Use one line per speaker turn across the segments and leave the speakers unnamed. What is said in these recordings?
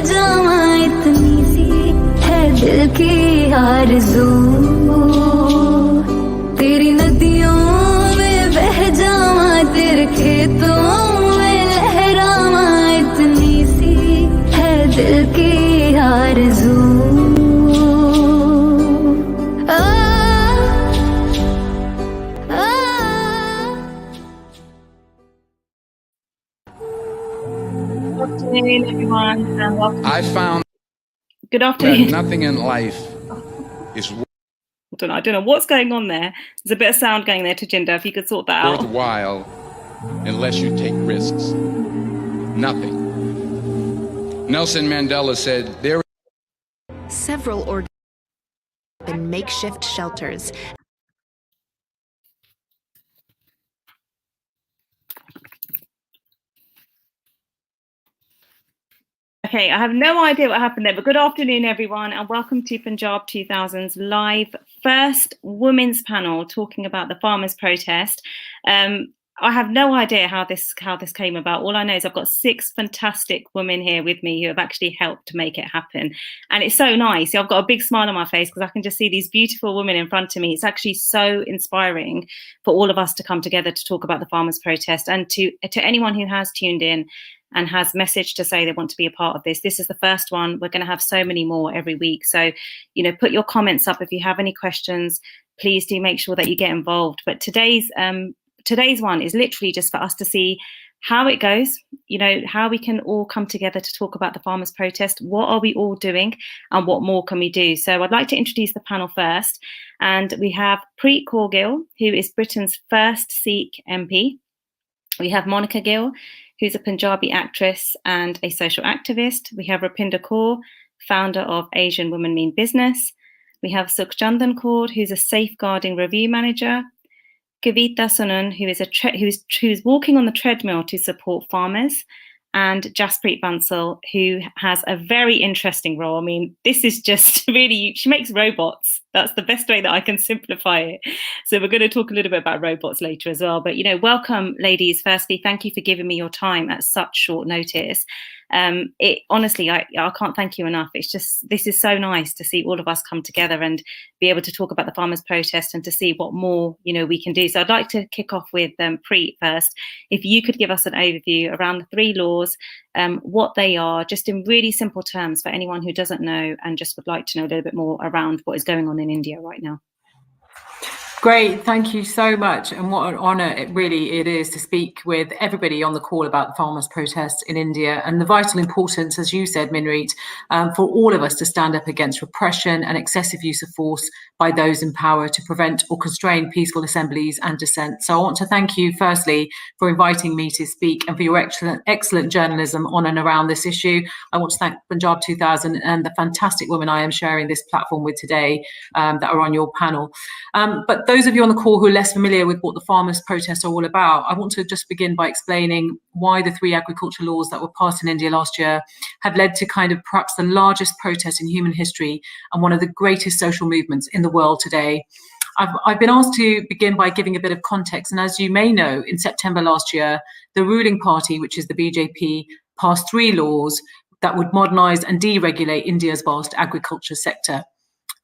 जावा इतनी सी है दिल की आरज़ू तेरी नदियों में बह जावा तेरे खेतों में लहरावा इतनी सी है दिल की आरज़ू
Good afternoon, everyone, and welcome.
I found
Good afternoon.
that nothing in life is
I don't know what's going on there. There's a bit of sound going there to Jinder. If you could sort that out.
worthwhile unless you take risks. Nothing. Nelson Mandela said, there
Several in makeshift shelters.
Okay, I have no idea what happened there, but good afternoon, everyone, and welcome to Punjab 2000's live first women's panel talking about the farmers' protest. I have no idea how this came about. All I know is I've got 6 fantastic women here with me who have actually helped to make it happen, and it's so nice. I've got a big smile on my face because I can just see these beautiful women in front of me. It's actually so inspiring for all of us to come together to talk about the farmers' protest, and to anyone who has tuned in and has messaged to say they want to be a part of this. This is the first one. We're going to have so many more every week. So, put your comments up if you have any questions. Please do make sure that you get involved. But today's one is literally just for us to see how it goes, how we can all come together to talk about the farmers' protest. What are we all doing and what more can we do? So I'd like to introduce the panel first. And we have Preet Kaur Gill, who is Britain's first Sikh MP. We have Monica Gill, who's a Punjabi actress and a social activist. We have Rupinder Kaur, founder of Asian Women Mean Business. We have Sukhchandan Kaur, who's a safeguarding review manager. Kavithas Interview, who's walking on the treadmill to support farmers. And Jaspreet Interview, who has a very interesting role. I mean, this is just really, she makes robots. That's the best way that I can simplify it. So we're going to talk a little bit about robots later as well. But, welcome, ladies. Firstly, thank you for giving me your time at such short notice. Honestly, I can't thank you enough. It's just, this is so nice to see all of us come together and be able to talk about the farmers' protest and to see what more, we can do. So I'd like to kick off with Preet first. If you could give us an overview around the 3 laws, what they are, just in really simple terms for anyone who doesn't know and just would like to know a little bit more around what is going on in India right now.
Great, thank you so much, and what an honour it is to speak with everybody on the call about the farmers' protests in India and the vital importance, as you said, Minreet, for all of us to stand up against repression and excessive use of force by those in power to prevent or constrain peaceful assemblies and dissent. So I want to thank you firstly for inviting me to speak and for your excellent journalism on and around this issue. I want to thank Punjab 2000 and the fantastic women I am sharing this platform with today that are on your panel. But those of you on the call who are less familiar with what the farmers' protests are all about, I want to just begin by explaining why the 3 agriculture laws that were passed in India last year have led to kind of perhaps the largest protest in human history and one of the greatest social movements in the world today. I've been asked to begin by giving a bit of context, and as you may know, in September last year, the ruling party, which is the BJP, passed 3 laws that would modernise and deregulate India's vast agriculture sector.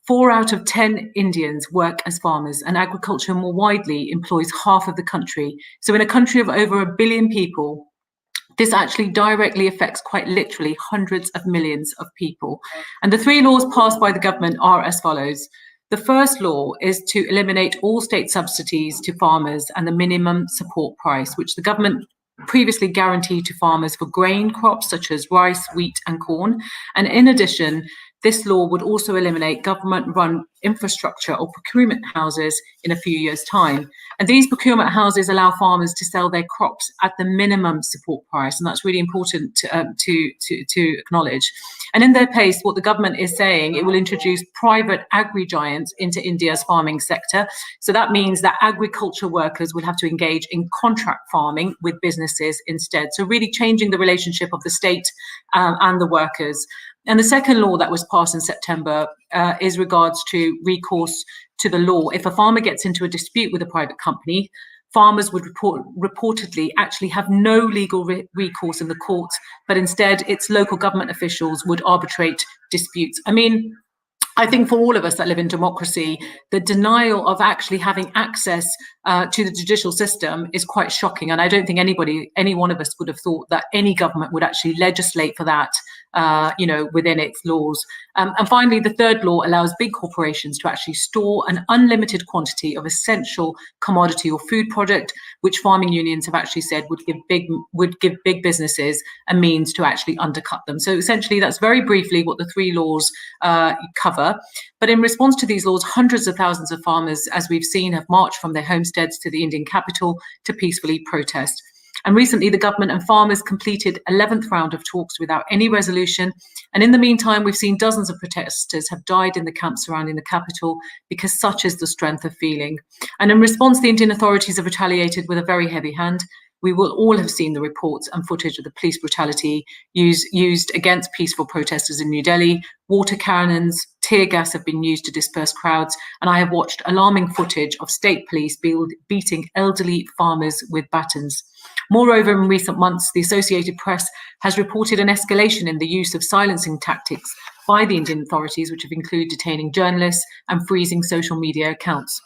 4 out of 10 Indians work as farmers, and agriculture more widely employs half of the country. So in a country of over 1 billion people, this actually directly affects quite literally hundreds of millions of people. And the 3 laws passed by the government are as follows. The first law is to eliminate all state subsidies to farmers and the minimum support price, which the government previously guaranteed to farmers for grain crops such as rice, wheat and corn. And in addition, this law would also eliminate government-run infrastructure or procurement houses in a few years' time. And these procurement houses allow farmers to sell their crops at the minimum support price, and that's really important to acknowledge. And in their place, what the government is saying, it will introduce private agri-giants into India's farming sector. So that means that agriculture workers will have to engage in contract farming with businesses instead. So really changing the relationship of the state and the workers. And the second law that was passed in September is regards to recourse to the law. If a farmer gets into a dispute with a private company, farmers would reportedly actually have no legal recourse in the courts, but instead its local government officials would arbitrate disputes. I mean, I think for all of us that live in democracy, the denial of actually having access to the judicial system is quite shocking. And I don't think any one of us would have thought that any government would actually legislate for that, within its laws. And finally, the third law allows big corporations to actually store an unlimited quantity of essential commodity or food product, which farming unions have actually said would give big businesses a means to actually undercut them. So essentially, that's very briefly what the three laws cover. But in response to these laws, hundreds of thousands of farmers, as we've seen, have marched from their homesteads to the Indian capital to peacefully protest. And recently, the government and farmers completed 11th round of talks without any resolution. And in the meantime, we've seen dozens of protesters have died in the camps surrounding the capital, because such is the strength of feeling. And in response, the Indian authorities have retaliated with a very heavy hand. We will all have seen the reports and footage of the police brutality used against peaceful protesters in New Delhi. Water cannons, tear gas have been used to disperse crowds, and I have watched alarming footage of state police beating elderly farmers with batons. Moreover, in recent months, the Associated Press has reported an escalation in the use of silencing tactics by the Indian authorities, which have included detaining journalists and freezing social media accounts.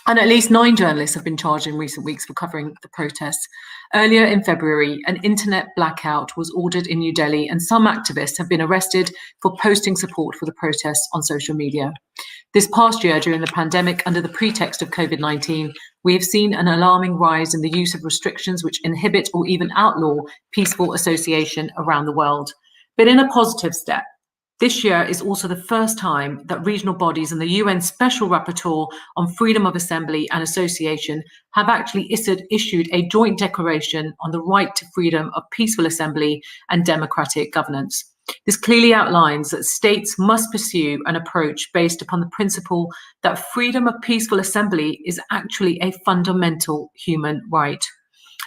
And at least 9 journalists have been charged in recent weeks for covering the protests. Earlier in February, an internet blackout was ordered in New Delhi, and some activists have been arrested for posting support for the protests on social media. This past year, during the pandemic, under the pretext of COVID-19, we have seen an alarming rise in the use of restrictions which inhibit or even outlaw peaceful association around the world. But in a positive step, this year is also the first time that regional bodies and the UN Special Rapporteur on Freedom of Assembly and Association have actually issued a joint declaration on the right to freedom of peaceful assembly and democratic governance. This clearly outlines that states must pursue an approach based upon the principle that freedom of peaceful assembly is actually a fundamental human right.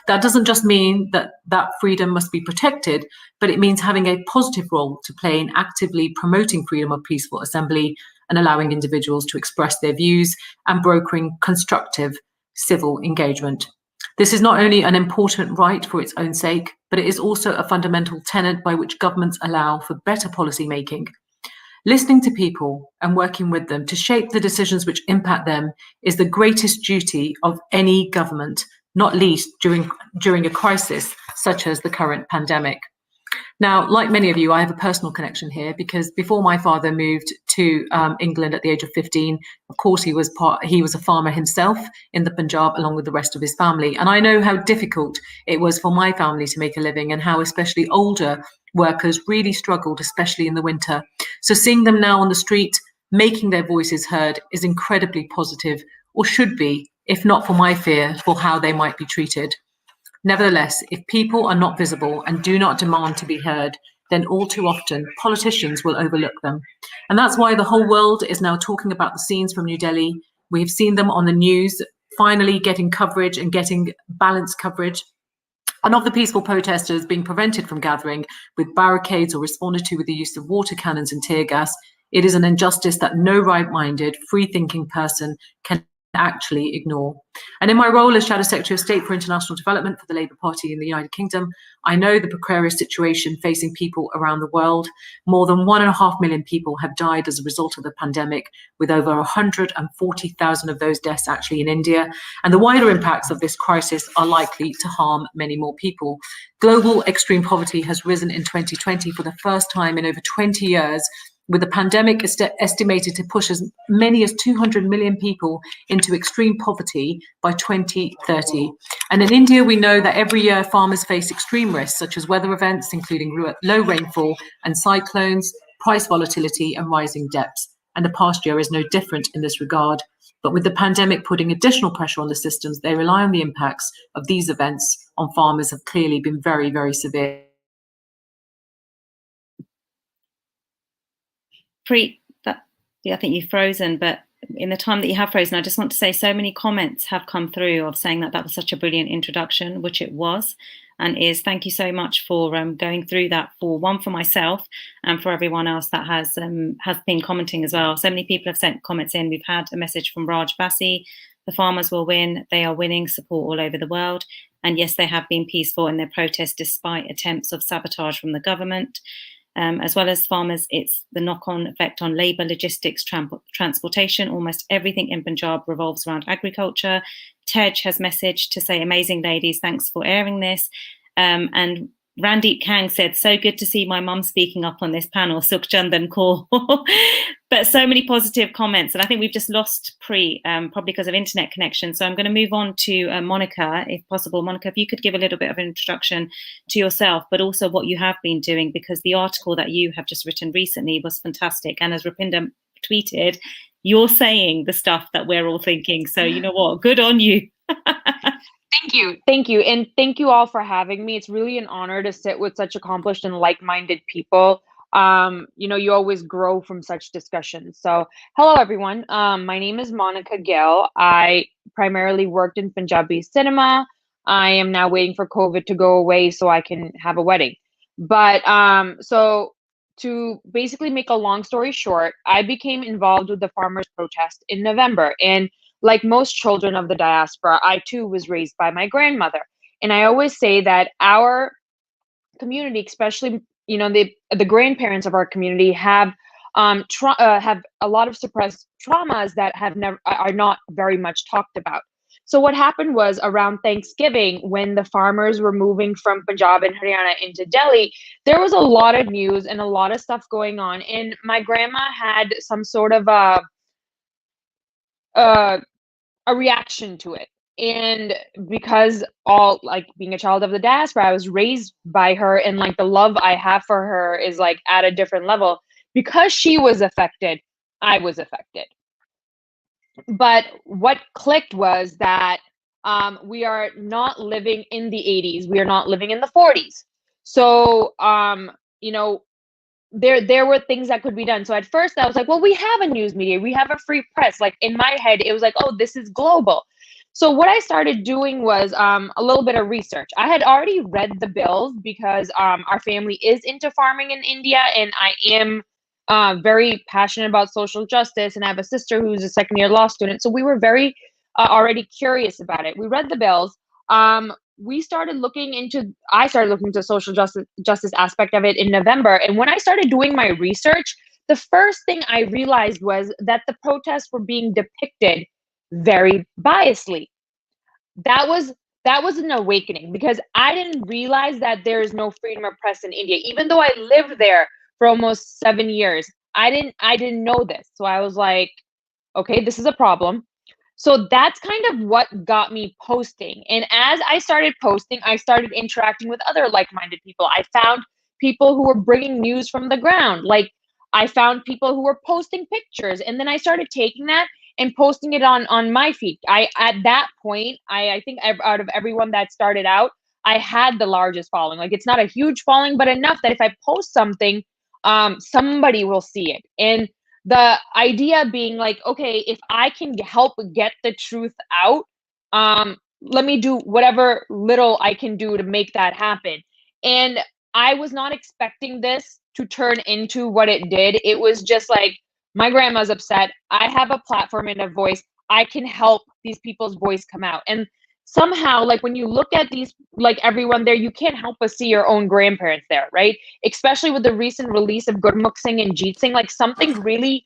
That doesn't just mean that that freedom must be protected, but it means having a positive role to play in actively promoting freedom of peaceful assembly and allowing individuals to express their views and brokering constructive civil engagement. This is not only an important right for its own sake, but it is also a fundamental tenet by which governments allow for better policy making. Listening to people and working with them to shape the decisions which impact them is the greatest duty of any government, not least during a crisis such as the current pandemic. Now, like many of you, I have a personal connection here because before my father moved to England at the age of 15, of course, he was a farmer himself in the Punjab along with the rest of his family. And I know how difficult it was for my family to make a living and how especially older workers really struggled, especially in the winter. So seeing them now on the street, making their voices heard is incredibly positive, or should be, if not for my fear for how they might be treated. Nevertheless, if people are not visible and do not demand to be heard, then all too often politicians will overlook them. And that's why the whole world is now talking about the scenes from New Delhi. We have seen them on the news, finally getting coverage and getting balanced coverage. And of the peaceful protesters being prevented from gathering with barricades or responded to with the use of water cannons and tear gas, it is an injustice that no right-minded, free-thinking person can actually ignore. And in my role as Shadow Secretary of State for International Development for the Labour Party in the United Kingdom, I know the precarious situation facing people around the world. More than 1.5 million people have died as a result of the pandemic, with over 140,000 of those deaths actually in India. And the wider impacts of this crisis are likely to harm many more people. Global extreme poverty has risen in 2020 for the first time in over 20 years, with the pandemic estimated to push as many as 200 million people into extreme poverty by 2030. And in India, we know that every year farmers face extreme risks, such as weather events, including low rainfall and cyclones, price volatility and rising debts. And the past year is no different in this regard. But with the pandemic putting additional pressure on the systems, they rely on the impacts of these events on farmers have clearly been very, very severe.
I think you've frozen, but in the time that you have frozen, I just want to say so many comments have come through of saying that that was such a brilliant introduction, which it was and is. Thank you so much for going through that for myself and for everyone else that has been commenting as well. So many people have sent comments in. We've had a message from Raj Bassi, The farmers will win. They are winning support all over the world. And yes, they have been peaceful in their protests despite attempts of sabotage from the government. As well as farmers, it's the knock-on effect on labour, logistics, transportation. Almost everything in Punjab revolves around agriculture. Tej has messaged to say, amazing ladies, thanks for airing this. And Randeep Kang said, so good to see my mum speaking up on this panel, Sukhchandan Kaur. But so many positive comments. And I think we've just lost Pri, probably because of internet connection. So I'm going to move on to Monica, if possible. Monica, if you could give a little bit of an introduction to yourself, but also what you have been doing, because the article that you have just written recently was fantastic. And as Rupinder tweeted, you're saying the stuff that we're all thinking. So you know what? Good on you.
Thank you. Thank you. And thank you all for having me. It's really an honor to sit with such accomplished and like-minded people. You always grow from such discussions. So hello, everyone. My name is Monica Gill. I primarily worked in Punjabi cinema. I am now waiting for COVID to go away so I can have a wedding. But so to basically make a long story short, I became involved with the farmers' protest in November. And like most children of the diaspora, I too was raised by my grandmother. And I always say that our community, especially the grandparents of our community, have a lot of suppressed traumas that are not very much talked about. So what happened was around Thanksgiving, when the farmers were moving from Punjab and Haryana into Delhi, there was a lot of news and a lot of stuff going on. And my grandma had some sort of a reaction to it. And because being a child of the diaspora, I was raised by her, and like the love I have for her is like at a different level. Because she was affected, I was affected. But what clicked was that we are not living in the 80s. We are not living in the 40s. So there were things that could be done. So at first I was like, well, we have a news media, we have a free press. Like in my head, it was like, oh, this is global. So what I started doing was a little bit of research. I had already read the bills because our family is into farming in India, and I am very passionate about social justice, and I have a sister who's a second-year law student. So we were very already curious about it. We read the bills. I started looking into social justice aspect of it in November. And when I started doing my research, the first thing I realized was that the protests were being depicted very biasly. That was an awakening, because I didn't realize that there is no freedom of press in India. Even though I lived there for almost 7 years, I didn't know this. So I was like, okay, this is a problem. So that's kind of what got me posting. And as I started posting, I started interacting with other like-minded people. I found people who were bringing news from the ground. Like I found people who were posting pictures, and then I started taking that and posting it on my feed. At that point, I think out of everyone that started out, I had the largest following. Like it's not a huge following, but enough that if I post something, somebody will see it. And the idea being like, okay, if I can help get the truth out, let me do whatever little I can do to make that happen. And I was not expecting this to turn into what it did. It was just like, my grandma's upset. I have a platform and a voice. I can help these people's voice come out. And somehow, like when you look at these, like everyone there, you can't help but see your own grandparents there, right? Especially with the recent release of Gurmukh Singh and Jeet Singh, like something really,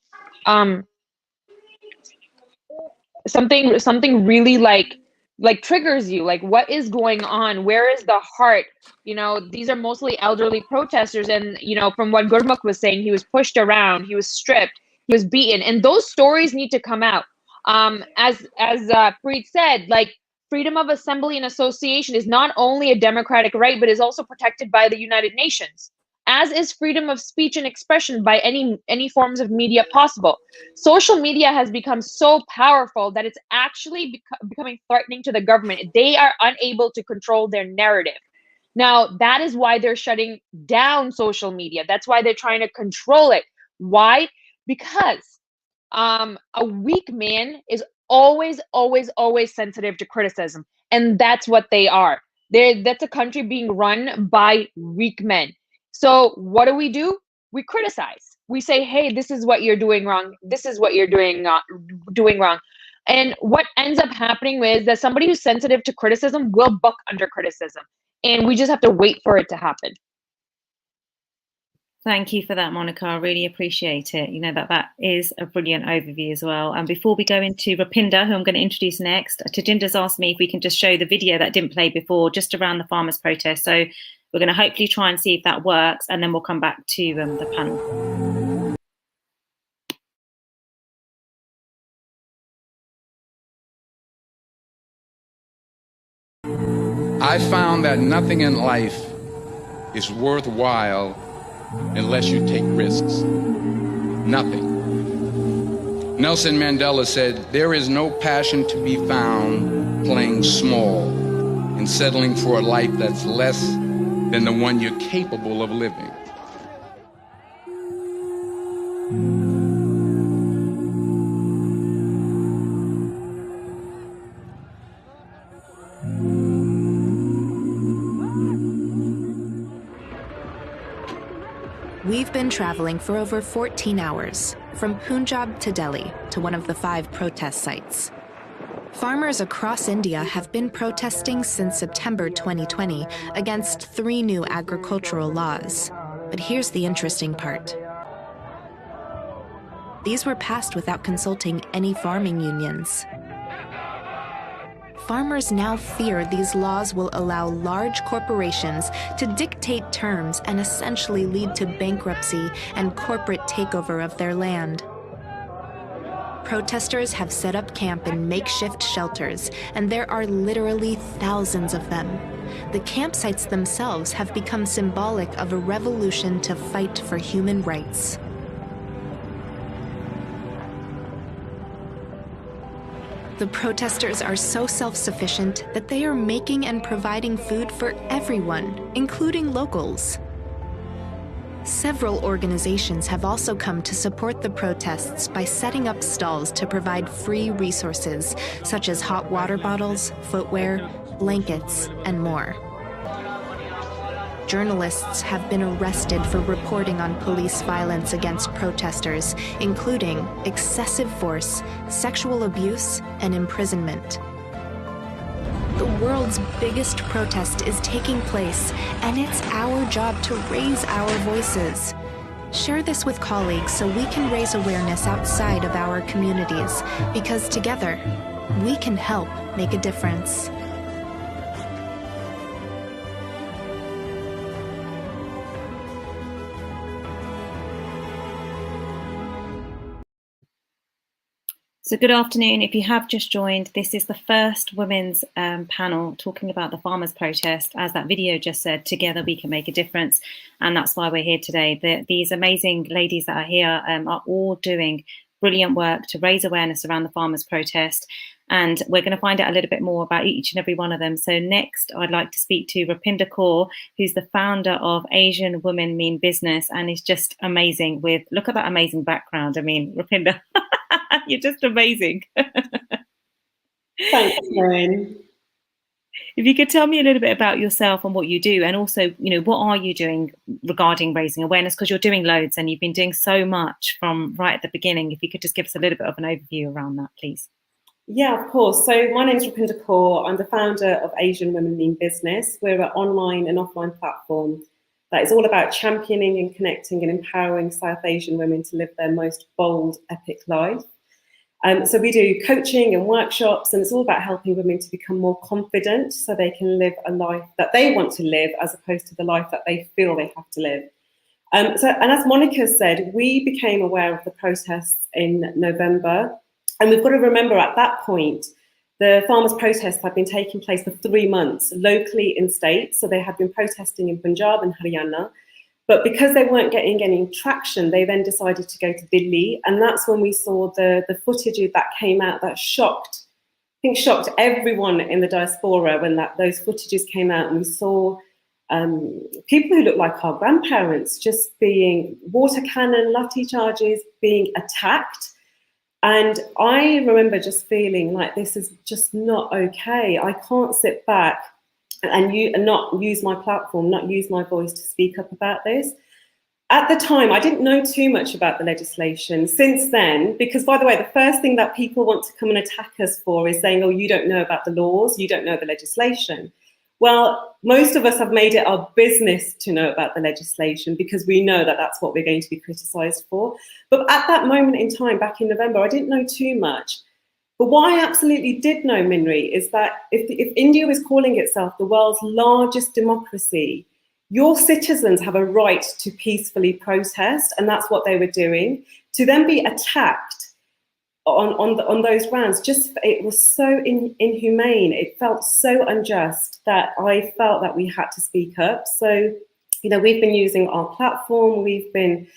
something really like triggers you. Like, what is going on? Where is the heart? These are mostly elderly protesters, and from what Gurmukh was saying, he was pushed around, he was stripped, he was beaten, and those stories need to come out. As Preet said, like, freedom of assembly and association is not only a democratic right, but is also protected by the United Nations, as is freedom of speech and expression by any forms of media possible. Social media has become so powerful that it's actually becoming threatening to the government. They are unable to control their narrative. Now, that is why they're shutting down social media. That's why they're trying to control it. Why? Because a weak man is always sensitive to criticism. And that's what they are. That's a country being run by weak men. So what do? We criticize. We say, hey, this is what you're doing wrong. This is what you're doing wrong. And what ends up happening is that somebody who's sensitive to criticism will buck under criticism. And we just have to wait for it to happen.
Thank you for that, Monica. I really appreciate it. You know, that is a brilliant overview as well. And before we go into Rupinder, who I'm going to introduce next, Tajinder's asked me if we can just show the video that didn't play before, just around the farmers' protest. So we're going to hopefully try and see if that works, and then we'll come back to the panel.
I found that nothing in life is worthwhile unless you take risks. Nothing. Nelson Mandela said, "There is no passion to be found playing small and settling for a life that's less than the one you're capable of living."
We've been traveling for over 14 hours, from Punjab to Delhi, to one of the 5 protest sites. Farmers across India have been protesting since September 2020 against 3 new agricultural laws. But here's the interesting part. These were passed without consulting any farming unions. Farmers now fear these laws will allow large corporations to dictate terms and essentially lead to bankruptcy and corporate takeover of their land. Protesters have set up camp in makeshift shelters, and there are literally thousands of them. The campsites themselves have become symbolic of a revolution to fight for human rights. The protesters are so self-sufficient that they are making and providing food for everyone, including locals. Several organizations have also come to support the protests by setting up stalls to provide free resources, such as hot water bottles, footwear, blankets, and more. Journalists have been arrested for reporting on police violence against protesters, including excessive force, sexual abuse, and imprisonment. The world's biggest protest is taking place, and it's our job to raise our voices. Share this with colleagues so we can raise awareness outside of our communities, because together, we can help make a difference.
So good afternoon. If you have just joined, this is the first women's panel talking about the farmers' protest. As that video just said, together we can make a difference. And that's why we're here today. These amazing ladies that are here are all doing brilliant work to raise awareness around the farmers' protest. And we're going to find out a little bit more about each and every one of them. So next, I'd like to speak to Rupinder Kaur, who's the founder of Asian Women Mean Business, and is just amazing look at that amazing background. I mean, Rupinder, you're just amazing.
Thanks, Lauren.
If you could tell me a little bit about yourself and what you do, and also, what are you doing regarding raising awareness? Because you're doing loads and you've been doing so much from right at the beginning. If you could just give us a little bit of an overview around that, please.
Yeah, of course. So my name is Rupinder Kaur. I'm the founder of Asian Women Mean Business. We're an online and offline platform that is all about championing and connecting and empowering South Asian women to live their most bold, epic life. So we do coaching and workshops, and it's all about helping women to become more confident so they can live a life that they want to live as opposed to the life that they feel they have to live. And as Monica said, we became aware of the protests in November. And we've got to remember at that point, the farmers' protests had been taking place for 3 months locally in states. So they had been protesting in Punjab and Haryana. But because they weren't getting any traction, they then decided to go to Delhi. And that's when we saw the footage that came out that shocked everyone in the diaspora when those footages came out. And we saw people who looked like our grandparents just being water cannon, lathi charges, being attacked. And I remember just feeling like this is just not okay. I can't sit back and not use my platform, not use my voice to speak up about this. At the time, I didn't know too much about the legislation. Since then, because by the way, the first thing that people want to come and attack us for is saying, oh, you don't know about the laws, you don't know the legislation. Well, most of us have made it our business to know about the legislation because we know that that's what we're going to be criticised for. But at that moment in time, back in November, I didn't know too much. But what I absolutely did know, Minri, is that if India is calling itself the world's largest democracy, your citizens have a right to peacefully protest, and that's what they were doing. To then be attacked on those grounds, it was so inhumane. It felt so unjust that I felt that we had to speak up. So, we've been using our platform. I've been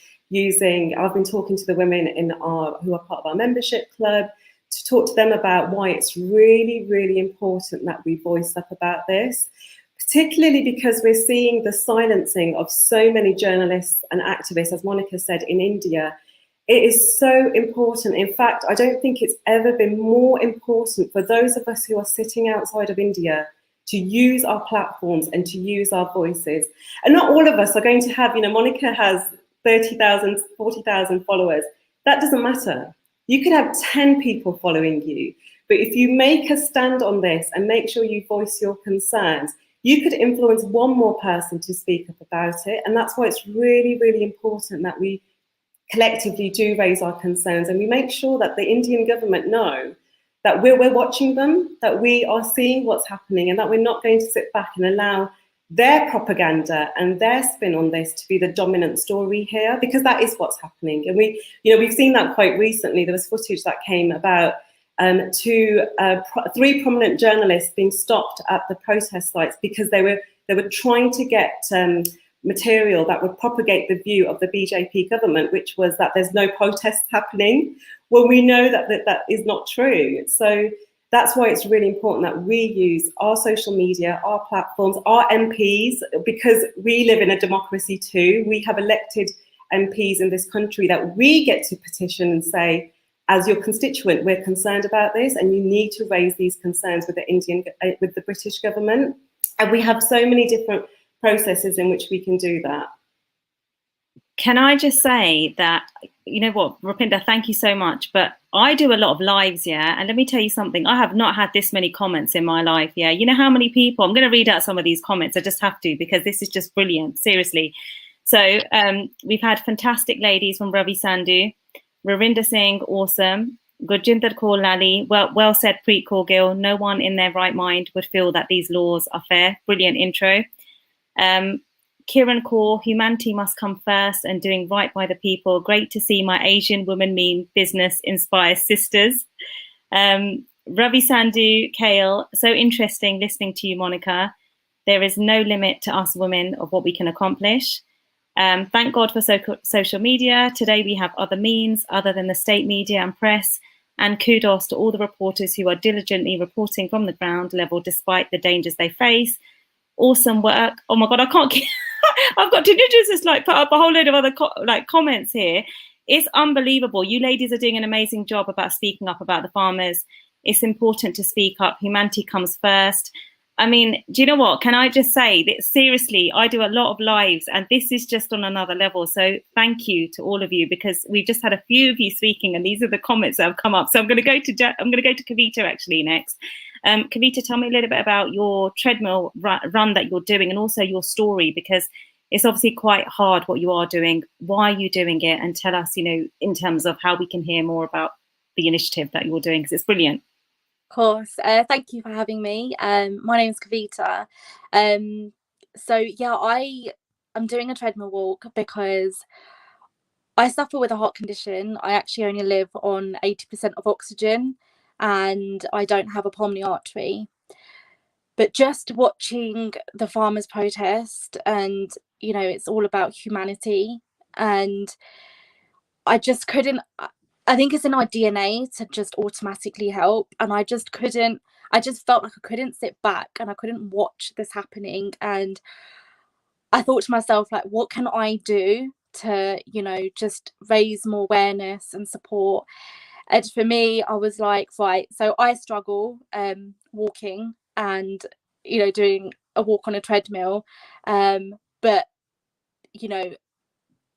talking to the women who are part of our membership club to talk to them about why it's really, really important that we voice up about this, particularly because we're seeing the silencing of so many journalists and activists, as Monica said, in India. It is so important. In fact, I don't think it's ever been more important for those of us who are sitting outside of India to use our platforms and to use our voices. And not all of us are going to have, Monica has 30,000, 40,000 followers. That doesn't matter. You could have 10 people following you. But if you make a stand on this and make sure you voice your concerns, you could influence one more person to speak up about it. And that's why it's really, really important that we collectively do raise our concerns and we make sure that the Indian government know that we're watching them, that we are seeing what's happening, and that we're not going to sit back and allow their propaganda and their spin on this to be the dominant story here, because that is what's happening. And we've seen that quite recently. There was footage that came about three prominent journalists being stopped at the protest sites because they were trying to get material that would propagate the view of the BJP government, which was that there's no protests happening. Well, we know that is not true. So that's why it's really important that we use our social media, our platforms, our MPs, because we live in a democracy too. We have elected MPs in this country that we get to petition and say, as your constituent, we're concerned about this, and you need to raise these concerns with the British government. And we have so many different processes in which we can do that.
Can I just say that, you know what, Rupinder, thank you so much. But I do a lot of lives, yeah. And let me tell you something. I have not had this many comments in my life, yeah. You know how many people, I'm going to read out some of these comments. I just have to, because this is just brilliant, seriously. So we've had fantastic ladies from Ravi Sandhu, Ravinder Singh, awesome. Gurjinder Kaur Lali, well said, Preet Kaur Gill. No one in their right mind would feel that these laws are fair. Brilliant intro. Kiran Kaur, humanity must come first and doing right by the people. Great to see my Asian women mean business inspires sisters. Ravi Sandhu, Kale, so interesting listening to you, Monica. There is no limit to us women of what we can accomplish. Thank God for social media. Today we have other means other than the state media and press. And kudos to all the reporters who are diligently reporting from the ground level despite the dangers they face. Awesome work. Oh my God, I can't keep I've got to just like put up a whole load of other comments here. It's unbelievable. You ladies are doing an amazing job about speaking up about the farmers. It's important to speak up. Humanity comes first. I mean, do you know what? Can I just say that seriously, I do a lot of lives and this is just on another level. So thank you to all of you, because we've just had a few of you speaking and these are the comments that have come up. So I'm going to go to Kavita actually next. Kavita, tell me a little bit about your treadmill run that you're doing and also your story, because it's obviously quite hard what you are doing. Why are you doing it? And tell us, in terms of how we can hear more about the initiative that you're doing, because it's brilliant.
Of course. Thank you for having me. My name is Kavita. So yeah, I'm doing a treadmill walk because I suffer with a heart condition. I actually only live on 80% of oxygen and I don't have a pulmonary artery. But just watching the farmers protest and, it's all about humanity, and I just couldn't, I think it's in our DNA to just automatically help. And I just felt like I couldn't sit back and I couldn't watch this happening. And I thought to myself, like, what can I do to, just raise more awareness and support? And for me, I was like, right, so I struggle walking and, doing a walk on a treadmill. But,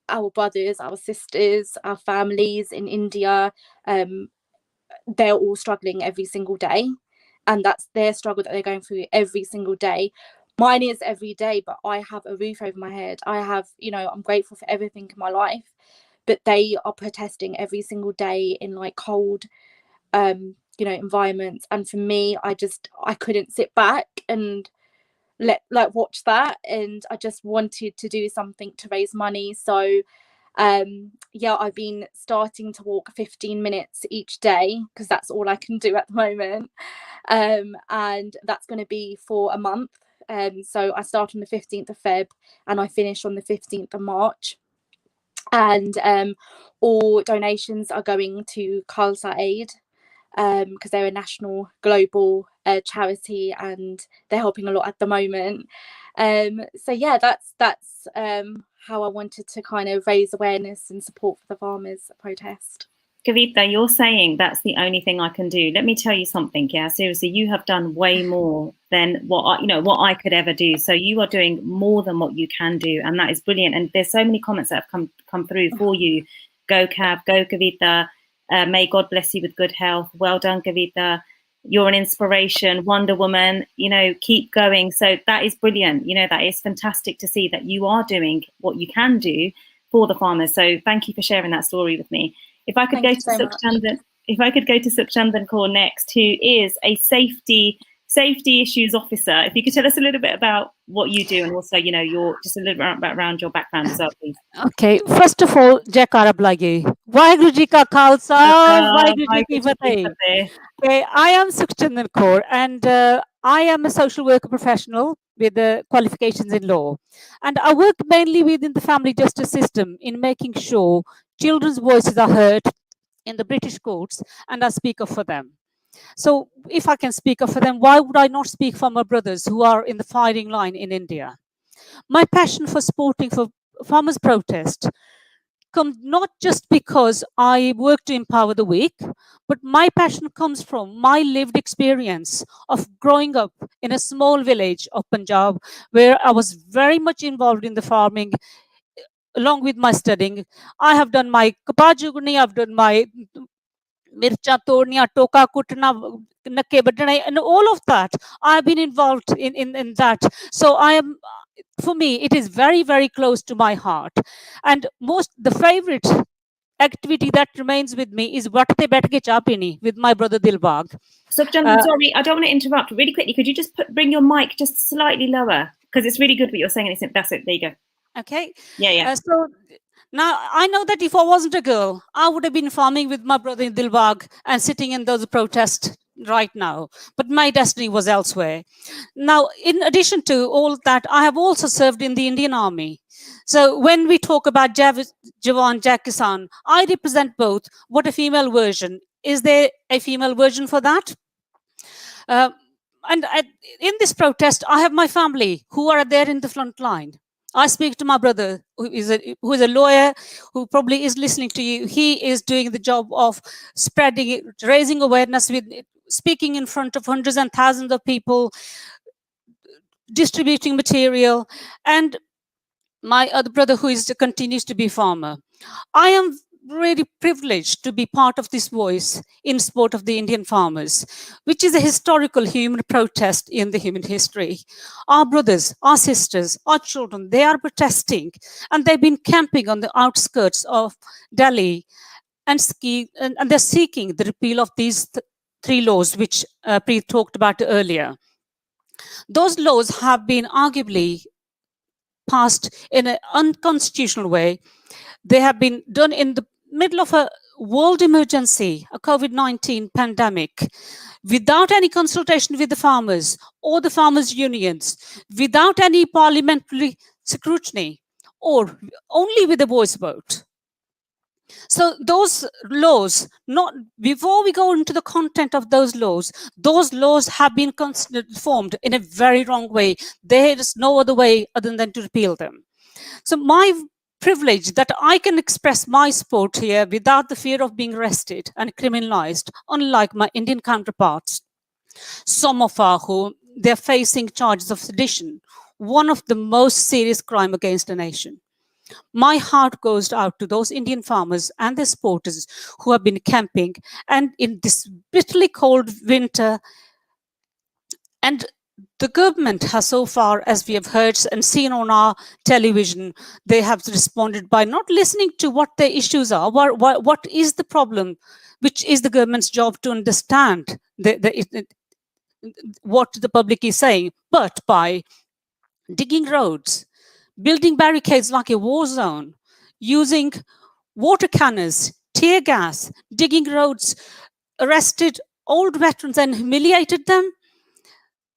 our brothers, our sisters, our families in India, they're all struggling every single day, and that's their struggle that they're going through every single day. Mine is every day, but I have a roof over my head. I have, I'm grateful for everything in my life, but they are protesting every single day in like cold, environments. And for me, I couldn't sit back and watch that, and I just wanted to do something to raise money. So I've been starting to walk 15 minutes each day because that's all I can do at the moment, and that's going to be for a month. So I start on the 15th of Feb and I finish on the 15th of March, and all donations are going to Khalsa Aid, because they're a national global charity and they're helping a lot at the moment. So yeah, that's how I wanted to kind of raise awareness and support for the farmers protest.
Kavitha, you're saying that's the only thing I can do. Let me tell you something. Yeah, seriously, you have done way more than what I could ever do. So you are doing more than what you can do, and that is brilliant. And there's so many comments that have come through for you. Go Kav, go Kavitha. May God bless you with good health. Well done, Kavitha. You're an inspiration, Wonder Woman. Keep going. So that is brilliant. That is fantastic to see that you are doing what you can do for the farmers. So thank you for sharing that story with me. If I could go to Sukhchandan Kaur next, who is a safety issues officer. If you could tell us a little bit about what you do, and also, your just a little bit around your background as well, please.
Okay, first of all, Jaikara Blagi. Waheguru Ji Ka Khalsa, Waheguru Ji Ki Fateh. Okay, I am Sukhchandan Kaur, and I am a social worker professional with qualifications in law, and I work mainly within the family justice system in making sure children's voices are heard in the British courts, and I speak up for them. So if I can speak up for them, why would I not speak for my brothers who are in the firing line in India? My passion for supporting for farmers' protest comes not just because I work to empower the weak, but my passion comes from my lived experience of growing up in a small village of Punjab, where I was very much involved in the farming along with my studying. I have done my kapajugni, I've done my mircha tornia, toka kutna, nakke badana, and all of that. I've been involved in that. So for me, it is very, very close to my heart. And the favorite activity that remains with me is Vatte Betke Chapini with my brother Dilbag.
Sukhchandan, sorry, I don't want to interrupt. Really quickly, could you just bring your mic just slightly lower? Because it's really good what you're saying. That's it. There you go.
Okay.
Yeah.
So now I know that if I wasn't a girl, I would have been farming with my brother in Dilbag and sitting in those protests right now. But my destiny was elsewhere. Now, in addition to all that, I have also served in the Indian Army. So when we talk about Jawan, Jai Kisan, I represent both. What a female version. Is there a female version for that? And in this protest, I have my family who are there in the front line. I speak to my brother, who is a lawyer, who probably is listening to you. He is doing the job of spreading, raising awareness, with speaking in front of hundreds and thousands of people, distributing material, and my other brother who continues to be farmer. I am really privileged to be part of this voice in support of the Indian farmers, which is a historical human protest in the human history. Our brothers, our sisters, our children, they are protesting, and they've been camping on the outskirts of Delhi, and they're seeking the repeal of these three laws, which Preet talked about earlier. Those laws have been arguably passed in an unconstitutional way. They have been done in the middle of a world emergency, a COVID-19 pandemic, without any consultation with the farmers or the farmers' unions, without any parliamentary scrutiny, or only with a voice vote. So those laws, before we go into the content of those laws have been formed in a very wrong way. There is no other way other than to repeal them. So my privilege that I can express my support here without the fear of being arrested and criminalized, unlike my Indian counterparts. Some of whom they're facing charges of sedition, one of the most serious crime against a nation. My heart goes out to those Indian farmers and their supporters who have been camping and in this bitterly cold winter. And the government has so far, as we have heard and seen on our television, they have responded by not listening to what their issues are, what is the problem, which is the government's job to understand what the public is saying, but by digging roads, building barricades like a war zone, using water cannons, tear gas, digging roads, arrested old veterans and humiliated them.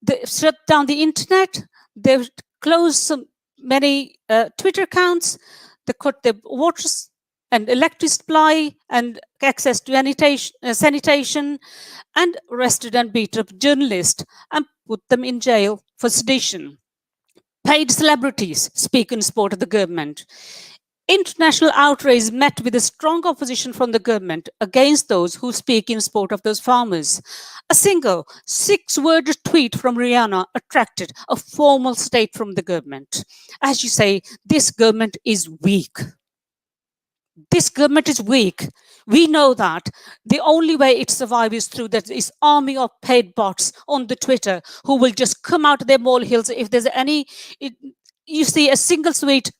They shut down the internet. They've closed many Twitter accounts. They cut the water and electric supply and access to sanitation, and arrested and beat up journalists and put them in jail for sedition. Paid celebrities speak in support of the government. International outrage met with a strong opposition from the government against those who speak in support of those farmers. A single 6-word tweet from Rihanna attracted a formal statement from the government. As you say, this government is weak. This government is weak. We know that. The only way it survives is through this army of paid bots on the Twitter who will just come out of their molehills if there's any. You see a single tweet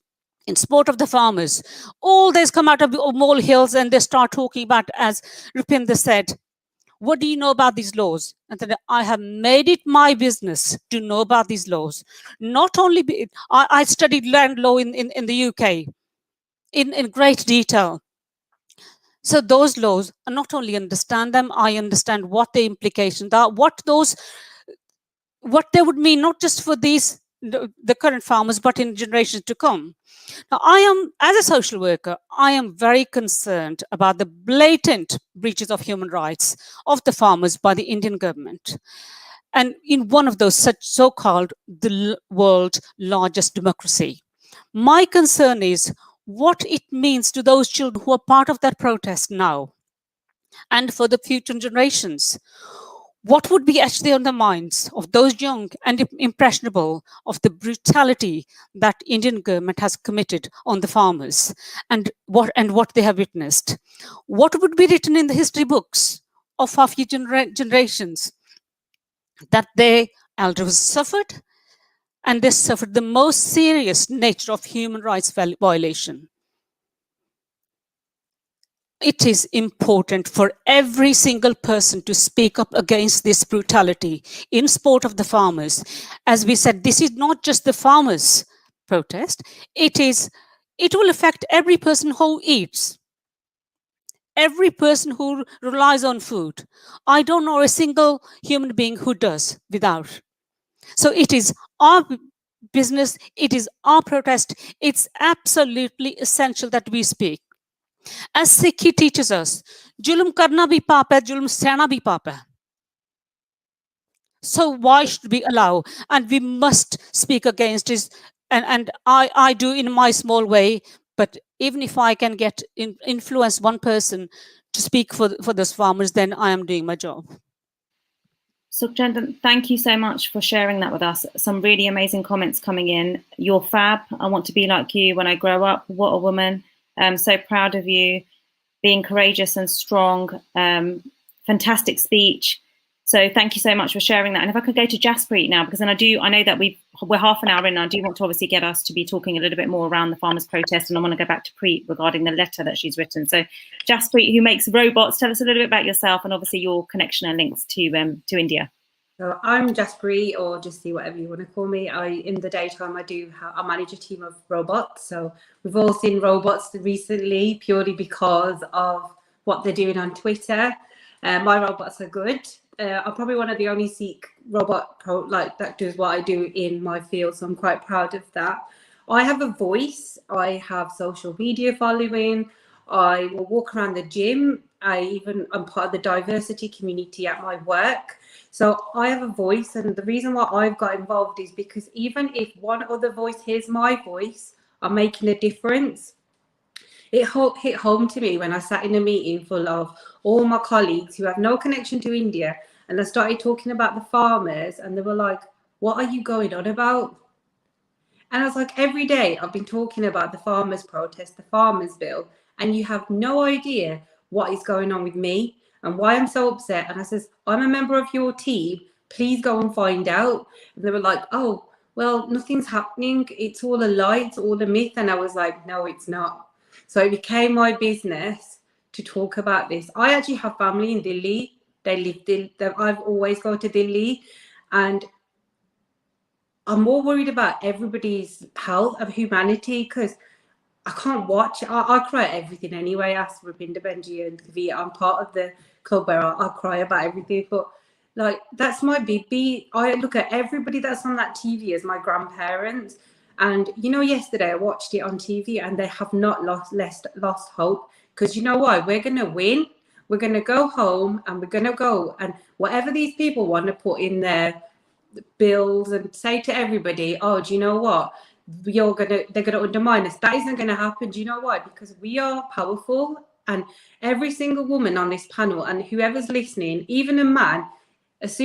in support of the farmers, all these come out of molehills and they start talking about, as Rupinder said, what do you know about these laws? And then I have made it my business to know about these laws. Not only, I studied land law in the UK in great detail. So those laws, I not only understand them, I understand what the implications are, what they would mean, not just for the current farmers, but in generations to come. Now, as a social worker, I am very concerned about the blatant breaches of human rights of the farmers by the Indian government. And in one of those such so-called the world's largest democracy. My concern is what it means to those children who are part of that protest now and for the future generations. What would be actually on the minds of those young and impressionable of the brutality that Indian government has committed on the farmers and what they have witnessed? What would be written in the history books of our future generations? That their elders suffered, and they suffered the most serious nature of human rights violation. It is important for every single person to speak up against this brutality in support of the farmers. As we said, this is not just the farmers' protest. It will affect every person who eats, every person who relies on food. I don't know a single human being who does without. So it is our business. It is our protest. It's absolutely essential that we speak. As Sikhi teaches us, julum karna bhi paap hai, julum sehna bhi paap hai. So why should we allow? And we must speak against this. And I do in my small way. But even if I can influence one person to speak for those farmers, then I am doing my job.
Sukhchandran, thank you so much for sharing that with us. Some really amazing comments coming in. You're fab. I want to be like you when I grow up. What a woman. I'm so proud of you, being courageous and strong. Fantastic speech. So thank you so much for sharing that. And if I could go to Jaspreet now, because then I know that we're half an hour in, and I do want to obviously get us to be talking a little bit more around the farmers' protest, and I want to go back to Preet regarding the letter that she's written. So Jaspreet, who makes robots, tell us a little bit about yourself and obviously your connection and links to India.
So I'm Jaspreet, or just see whatever you want to call me. In the daytime, I manage a team of robots. So we've all seen robots recently purely because of what they're doing on Twitter. My robots are good. I'm probably one of the only Sikh robot that does what I do in my field, so I'm quite proud of that. I have a voice. I have social media following. I will walk around the gym. I'm part of the diversity community at my work. So I have a voice, and the reason why I've got involved is because even if one other voice hears my voice, I'm making a difference. It hit home to me when I sat in a meeting full of all my colleagues who have no connection to India, and I started talking about the farmers, and they were like, what are you going on about? And I was like, every day I've been talking about the farmers' protest, the farmers' bill, and you have no idea what is going on with me and why I'm so upset. And I says, I'm a member of your team. Please go and find out. And they were like, oh, well, nothing's happening. It's all a lie. It's all a myth. And I was like, no, it's not. So it became my business to talk about this. I actually have family in Delhi. They live Delhi. I've always gone to Delhi, and I'm more worried about everybody's health of humanity, because I can't watch. I cry at everything anyway. Ask Rupinder, Benji and Kavita. I'm part of the club where I cry about everything. But like, that's my baby. I look at everybody that's on that TV as my grandparents. And you know, yesterday I watched it on TV, and they have not lost hope. Because you know why? We're gonna win. We're gonna go home, and we're gonna go, and whatever these people want to put in their bills and say to everybody, oh, do you know what? They're gonna undermine us. That isn't gonna happen. Do you know why? Because we are powerful, and every single woman on this panel and whoever's listening, even a man, as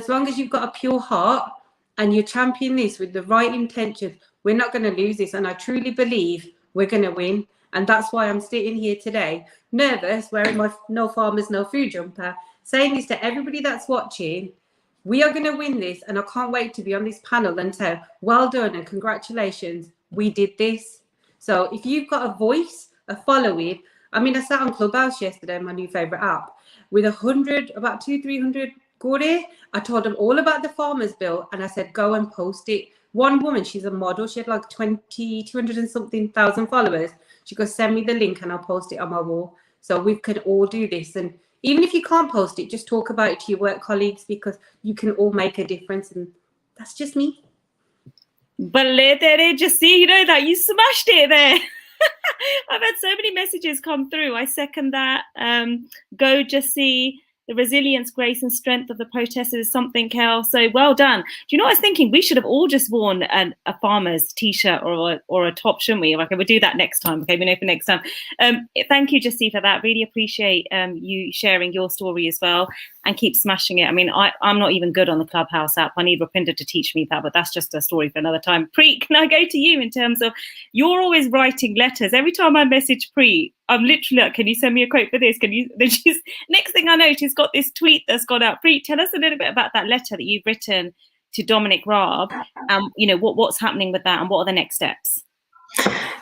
long as you've got a pure heart and you champion this with the right intentions, we're not gonna lose this. And I truly believe we're gonna win. And that's why I'm sitting here today, nervous, wearing my No Farmers, No Food jumper, saying this to everybody that's watching. We are going to win this, and I can't wait to be on this panel and say, well done and congratulations, we did this. So if you've got a voice, a following, I mean, I sat on Clubhouse yesterday, my new favourite app, with about 200-300 Gore. I told them all about the farmers bill, and I said, go and post it. One woman, she's a model, she had like 200 and something thousand followers. She goes, send me the link and I'll post it on my wall. So we could all do this. And even if you can't post it, just talk about it to your work colleagues, because you can all make a difference. And that's just me.
Balle tere, just see, you know that you smashed it there. I've had so many messages come through. I second that. Go, just see. The resilience, grace, and strength of the protesters is something else. So well done. Do you know what I was thinking? We should have all just worn a farmer's t-shirt or a top, shouldn't we? Okay, we'll do that next time. Okay, we know for next time. Thank you, Jaspreet, for that. Really appreciate you sharing your story as well, and keep smashing it. I mean, I'm not even good on the Clubhouse app. I need Rupinder to teach me that, but that's just a story for another time. Preet, can I go to you in terms of, you're always writing letters. Every time I message Preet, I'm literally like, can you send me a quote for this? Can you? Then next thing I know, she's got this tweet that's gone out. Preet, tell us a little bit about that letter that you've written to Dominic Raab, and you know what's happening with that, and what are the next steps?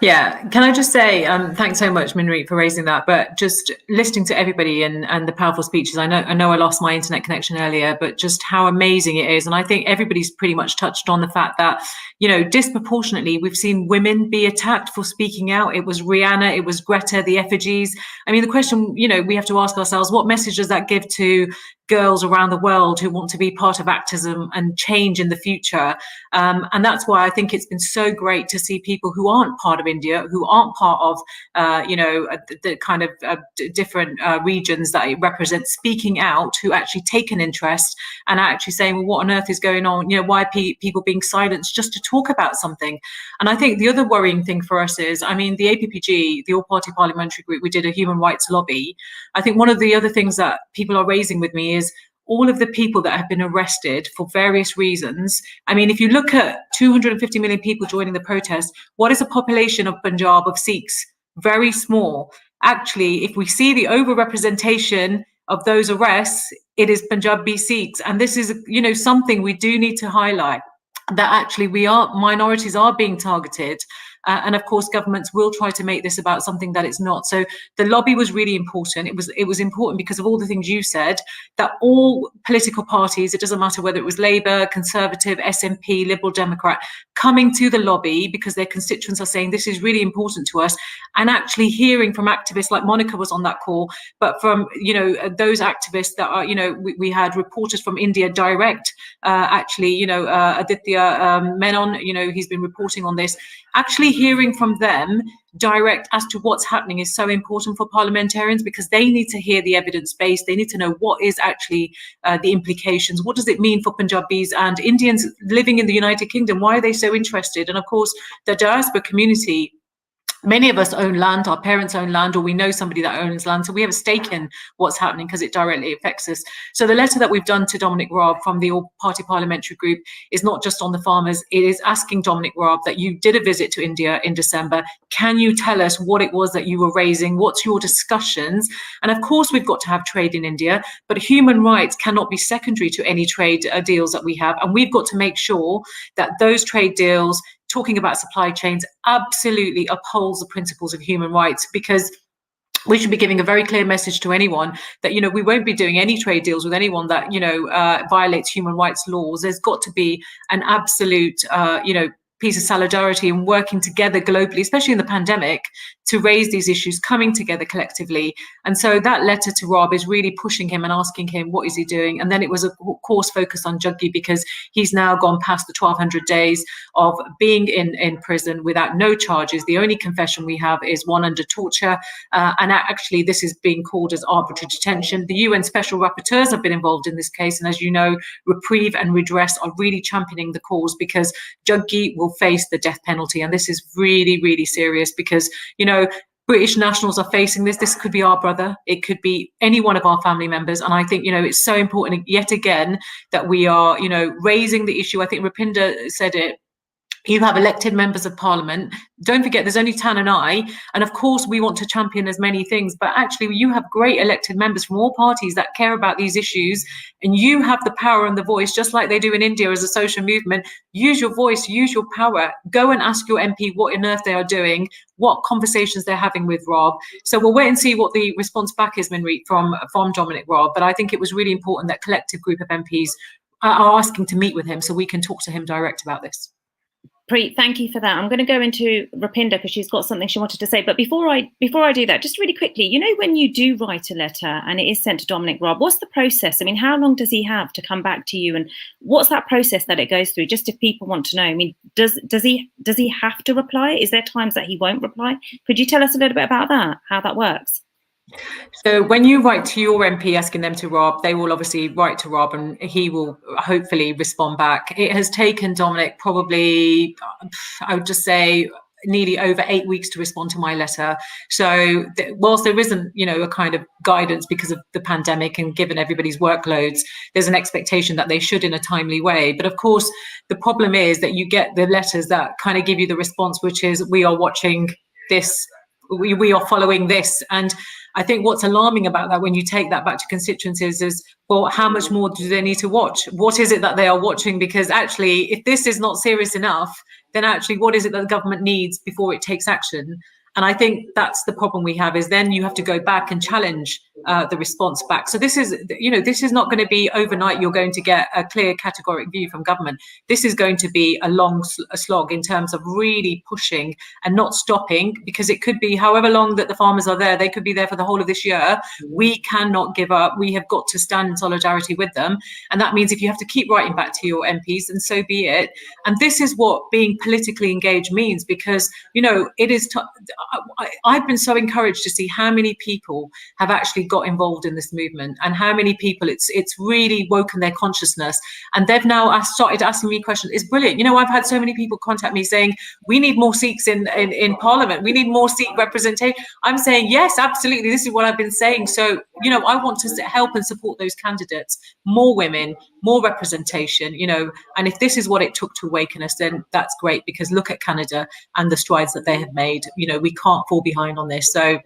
Yeah, can I just say thanks so much, Minreet, for raising that. But just listening to everybody and the powerful speeches, I know I lost my internet connection earlier, but just how amazing it is. And I think everybody's pretty much touched on the fact that, you know, disproportionately, we've seen women be attacked for speaking out. It was Rihanna, it was Greta, the effigies. I mean, the question, you know, we have to ask ourselves, what message does that give to girls around the world who want to be part of activism and change in the future? And that's why I think it's been so great to see people who aren't part of India, who aren't part of, the kind of different regions that it represents, speaking out, who actually take an interest and are actually saying, well, what on earth is going on? You know, why are people being silenced just to talk about something? And I think the other worrying thing for us is, I mean, the APPG, the All Party Parliamentary Group, we did a human rights lobby. I think one of the other things that people are raising with me is all of the people that have been arrested for various reasons. I mean, if you look at 250 million people joining the protest, what is the population of Punjab of Sikhs? Very small. Actually, if we see the overrepresentation of those arrests, it is Punjabi Sikhs. And this is, you know, something we do need to highlight, that actually minorities are being targeted. And of course, governments will try to make this about something that it's not. So the lobby was really important. It was important because of all the things you said, that all political parties, it doesn't matter whether it was Labour, Conservative, SNP, Liberal, Democrat, coming to the lobby because their constituents are saying this is really important to us, and actually hearing from activists like Monica was on that call, but from, you know, those activists that are, you know, we had reporters from India direct, actually, you know, Aditya Menon, you know, he's been reporting on this. Actually hearing from them direct as to what's happening is so important for parliamentarians, because they need to hear the evidence base. They need to know what is actually the implications. What does it mean for Punjabis and Indians living in the United Kingdom? Why are they so interested? And of course, the diaspora community, many of us own land, our parents own land, or we know somebody that owns land. So we have a stake in what's happening because it directly affects us. So the letter that we've done to Dominic Raab from the All Party Parliamentary Group is not just on the farmers. It is asking Dominic Raab that you did a visit to India in December. Can you tell us what it was that you were raising? What's your discussions? And of course, we've got to have trade in India, but human rights cannot be secondary to any trade deals that we have. And we've got to make sure that those trade deals, talking about supply chains, absolutely upholds the principles of human rights, because we should be giving a very clear message to anyone that, you know, we won't be doing any trade deals with anyone that, you know, violates human rights laws. There's got to be an absolute, you know, piece of solidarity and working together globally, especially in the pandemic, to raise these issues, coming together collectively. And so that letter to Raab is really pushing him and asking him, what is he doing? And then it was, of course, focused on Juggi, because he's now gone past the 1,200 days of being in prison without no charges. The only confession we have is one under torture. And actually, this is being called as arbitrary detention. The UN special rapporteurs have been involved in this case. And as you know, Reprieve and Redress are really championing the cause, because Juggi will face the death penalty. And this is really, really serious, because, you know, British nationals are facing this. This could be our brother. It could be any one of our family members. And I think, you know, it's so important yet again that we are, you know, raising the issue. I think Rupinder said it. You have elected members of parliament. Don't forget, there's only Tan and I. And of course, we want to champion as many things. But actually, you have great elected members from all parties that care about these issues. And you have the power and the voice, just like they do in India as a social movement. Use your voice, use your power. Go and ask your MP what on earth they are doing, what conversations they're having with Raab. So we'll wait and see what the response back is, Minreet, from Dominic Raab. But I think it was really important that collective group of MPs are asking to meet with him so we can talk to him direct about this.
Preet, thank you for that. I'm going to go into Rupinder because she's got something she wanted to say. But before I do that, just really quickly, you know, when you do write a letter and it is sent to Dominic Raab, what's the process? I mean, how long does he have to come back to you, and what's that process that it goes through? Just if people want to know. I mean, does he have to reply? Is there times that he won't reply? Could you tell us a little bit about that? How that works?
So when you write to your MP asking them to Raab, they will obviously write to Raab and he will hopefully respond back. It has taken Dominic probably, I would just say, nearly over 8 weeks to respond to my letter. So whilst there isn't, you know, a kind of guidance because of the pandemic and given everybody's workloads, there's an expectation that they should in a timely way. But of course, the problem is that you get the letters that kind of give you the response, which is, we are watching this, we are following this. And I think what's alarming about that, when you take that back to constituencies, is, well, how much more do they need to watch? What is it that they are watching? Because actually, if this is not serious enough, then actually, what is it that the government needs before it takes action? And I think that's the problem we have, is then you have to go back and challenge the response back. So this is, you know, this is not going to be overnight. You're going to get a clear categoric view from government. This is going to be a long slog in terms of really pushing and not stopping, because it could be however long that the farmers are there. They could be there for the whole of this year. We cannot give up. We have got to stand in solidarity with them. And that means if you have to keep writing back to your MPs, then so be it. And this is what being politically engaged means, because, you know, it is, I've been so encouraged to see how many people have actually got involved in this movement, and how many people it's really woken their consciousness, and they've now started asking me questions. It's brilliant. You know, I've had so many people contact me saying, we need more Sikhs in Parliament. We need more Sikh representation. I'm saying, yes, absolutely. This is what I've been saying. So, you know, I want to help and support those candidates, more women, more representation, you know, and if this is what it took to awaken us, then that's great, because look at Canada and the strides that they have made. You know, we can't fall behind on this. So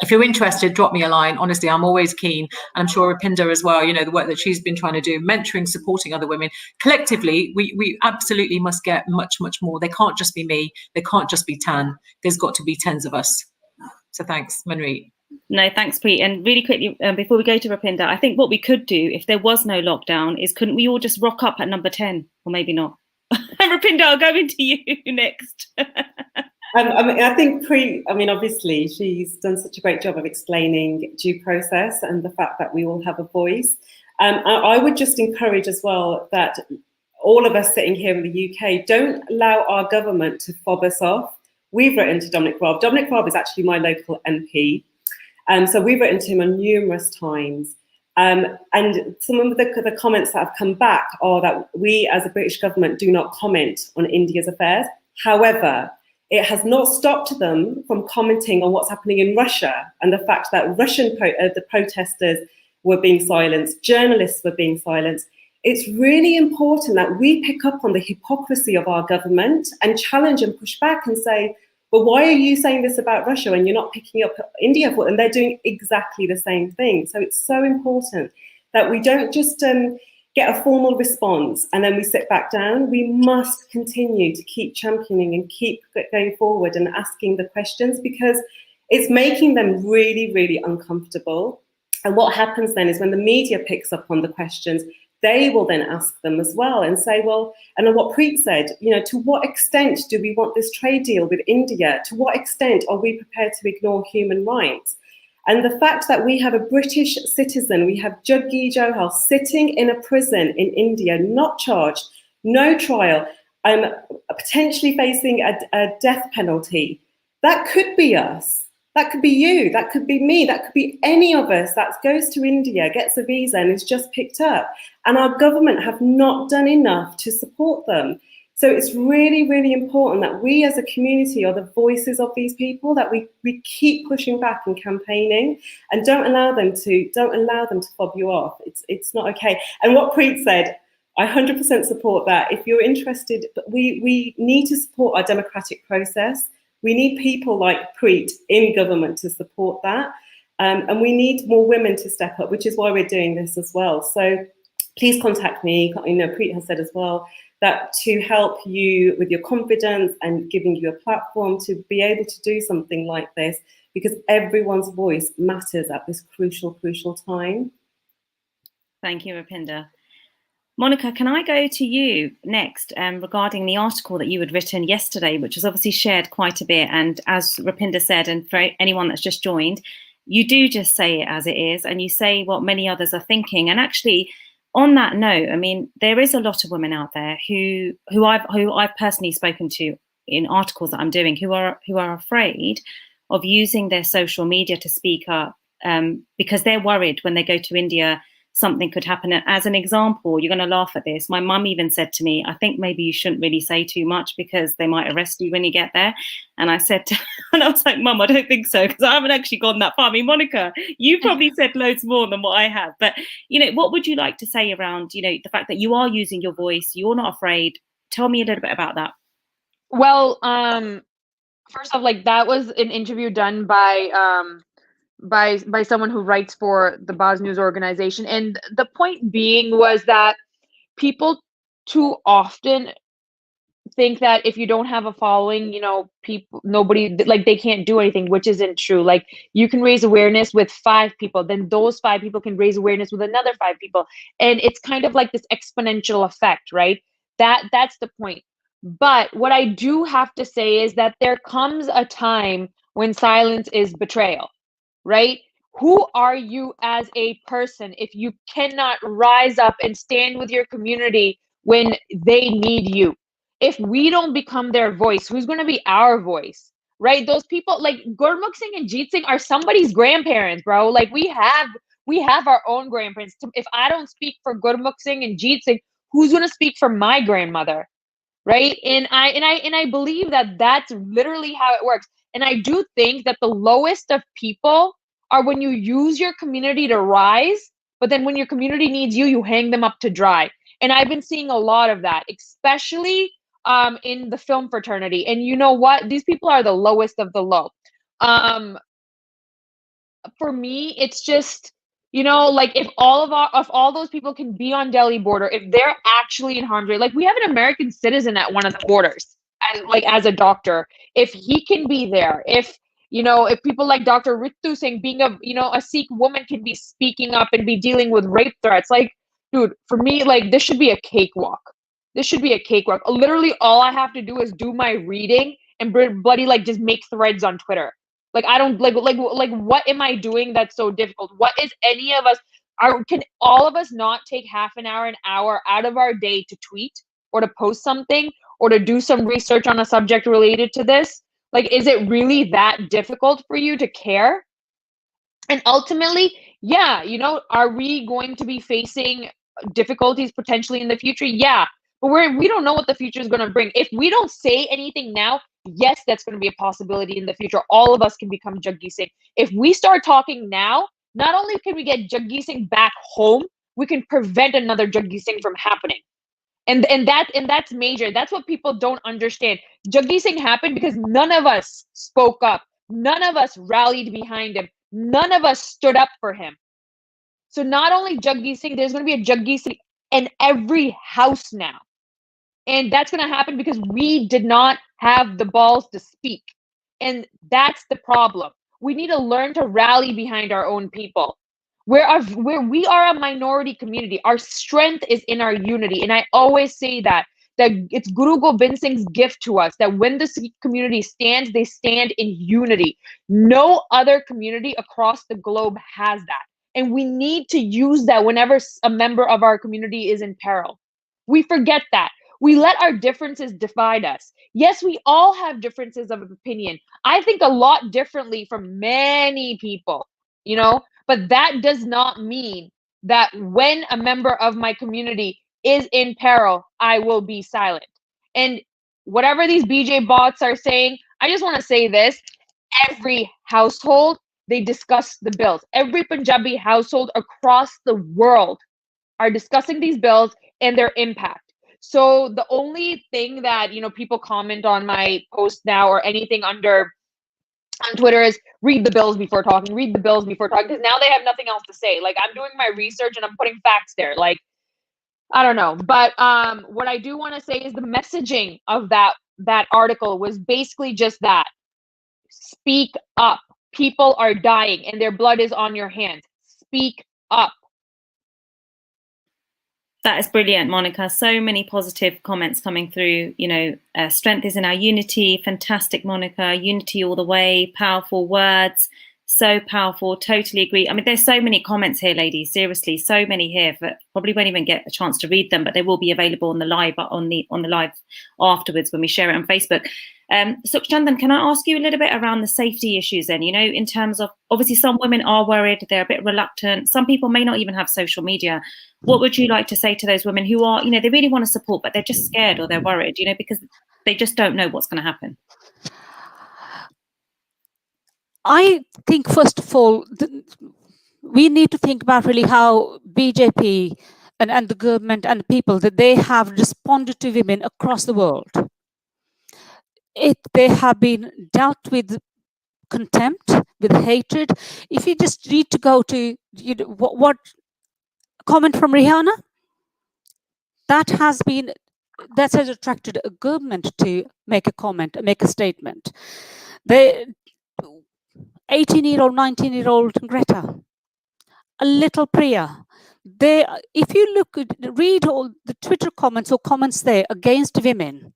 if you're interested, drop me a line. Honestly, I'm always keen. And I'm sure Rupinder as well, you know, the work that she's been trying to do, mentoring, supporting other women. Collectively, we absolutely must get much, much more. They can't just be me. They can't just be Tan. There's got to be tens of us. So thanks, Manreet.
No, thanks, Preet. And really quickly, before we go to Rupinder, I think what we could do if there was no lockdown is, couldn't we all just rock up at number 10? Or maybe not. Rupinder, I'll go into you next.
I mean, I think Preet, I mean, obviously, she's done such a great job of explaining due process and the fact that we all have a voice. I would just encourage as well that all of us sitting here in the UK, don't allow our government to fob us off. We've written to Dominic Raab. Dominic Raab is actually my local MP. So we've written to him on numerous times. And some of the comments that have come back are that we as a British government do not comment on India's affairs. However, It has not stopped them from commenting on what's happening in Russia and the fact that the protesters were being silenced, journalists were being silenced. It's really important that we pick up on the hypocrisy of our government and challenge and push back and say, but why are you saying this about Russia when you're not picking up India? And they're doing exactly the same thing. So it's so important that we don't just get a formal response and then we sit back down. We must continue to keep championing and keep going forward and asking the questions, because it's making them really, really uncomfortable. And what happens then is when the media picks up on the questions, they will then ask them as well and say, well, and what Preet said, to what extent do we want this trade deal with India? To what extent are we prepared to ignore human rights? And the fact that we have a British citizen, we have Jaggi Johal sitting in a prison in India, not charged, no trial, potentially facing a death penalty. That could be us. That could be you, that could be me, that could be any of us that goes to India, gets a visa and is just picked up. And our government have not done enough to support them. So it's really, really important that we as a community are the voices of these people, that we keep pushing back and campaigning and don't allow them to fob you off. It's not okay. And what Preet said, I 100% support that. If you're interested, we need to support our democratic process. We need people like Preet in government to support that. And we need more women to step up, which is why we're doing this as well. So please contact me. Preet has said as well that to help you with your confidence and giving you a platform to be able to do something like this, because everyone's voice matters at this crucial, crucial time.
Thank you, Rupinder. Monica, can I go to you next regarding the article that you had written yesterday, which was obviously shared quite a bit. And as Rupinder said, and for anyone that's just joined, you do just say it as it is, and you say what many others are thinking. And actually, on that note, I mean, there is a lot of women out there who I've personally spoken to in articles that I'm doing who are afraid of using their social media to speak up because they're worried when they go to India something could happen. As an example, you're going to laugh at this. My mum even said to me, I think maybe you shouldn't really say too much because they might arrest you when you get there. And I said, and I was like, Mum, I don't think so, because I haven't actually gone that far. I mean, Monica, you probably said loads more than what I have. But, what would you like to say around, the fact that you are using your voice, you're not afraid? Tell me a little bit about that.
Well, first off, that was an interview done by someone who writes for the Baz News organization. And the point being was that people too often think that if you don't have a following, nobody, they can't do anything, which isn't true. You can raise awareness with 5 people, then those 5 people can raise awareness with another 5 people. And it's kind of like this exponential effect, right? That's the point. But what I do have to say is that there comes a time when silence is betrayal. Right? Who are you as a person if you cannot rise up and stand with your community when they need you? If we don't become their voice, who's going to be our voice? Right? Those people like Gurmukh Singh and Jeet Singh are somebody's grandparents, bro. We have our own grandparents. If I don't speak for Gurmukh Singh and Jeet Singh, who's going to speak for my grandmother? Right? And I believe that that's literally how it works. And I do think that the lowest of people are when you use your community to rise, but then when your community needs you, you hang them up to dry. And I've been seeing a lot of that, especially in the film fraternity. And you know what? These people are the lowest of the low. For me, it's just, if all those people can be on Delhi border, if they're actually in harm's way, we have an American citizen at one of the borders, as a doctor, if he can be there, if people like Dr. Ritu Singh, being a Sikh woman, can be speaking up and be dealing with rape threats, dude, for me, this should be a cakewalk. This should be a cakewalk. Literally, all I have to do is do my reading and bloody just make threads on Twitter. I don't what am I doing that's so difficult? What is any of us can all of us not take half an hour out of our day to tweet or to post something or to do some research on a subject related to this? Is it really that difficult for you to care? And ultimately, yeah, are we going to be facing difficulties potentially in the future? Yeah, but we don't know what the future is going to bring. If we don't say anything now, yes, that's going to be a possibility in the future. All of us can become Jaggi Singh. If we start talking now, not only can we get Jaggi Singh back home, we can prevent another Jaggi Singh from happening. And that's major. That's what people don't understand. Jaggi Singh happened because none of us spoke up. None of us rallied behind him. None of us stood up for him. So not only Jaggi Singh, there's going to be a Jaggi Singh in every house now. And that's going to happen because we did not have the balls to speak. And that's the problem. We need to learn to rally behind our own people. Where we are a minority community, our strength is in our unity. And I always say that it's Guru Gobind Singh's gift to us, that when the Sikh community stands, they stand in unity. No other community across the globe has that. And we need to use that whenever a member of our community is in peril. We forget that. We let our differences divide us. Yes, we all have differences of opinion. I think a lot differently from many people, but that does not mean that when a member of my community is in peril, I will be silent. And whatever these BJ bots are saying, I just want to say this. Every household, they discuss the bills. Every Punjabi household across the world are discussing these bills and their impact. So the only thing that, people comment on my post now or anything on Twitter is read the bills before talking, because now they have nothing else to say. Like, I'm doing my research and I'm putting facts there. Like, I don't know. But what I do want to say is the messaging of that article was basically just that. Speak up. People are dying and their blood is on your hands. Speak up.
That is brilliant, Monica. So many positive comments coming through. Strength is in our unity. Fantastic, Monica. Unity all the way. Powerful words. So powerful. Totally agree. I mean, there's so many comments here, ladies. Seriously, so many here. But probably won't even get a chance to read them, but they will be available on the live afterwards when we share it on Facebook. Sukhchandan, can I ask you a little bit around the safety issues then? In terms of, obviously some women are worried, they're a bit reluctant. Some people may not even have social media. What would you like to say to those women who are, they really want to support, but they're just scared or they're worried, because they just don't know what's going to happen?
I think, first of all, we need to think about really how BJP and the government and the people, that they have responded to women across the world. They have been dealt with contempt, with hatred. If you just need to go to what comment from Rihanna, that has attracted a government to make a comment, make a statement. The 18-year-old, 19-year-old Greta, a little Priya. If you read all the Twitter comments or comments there against women,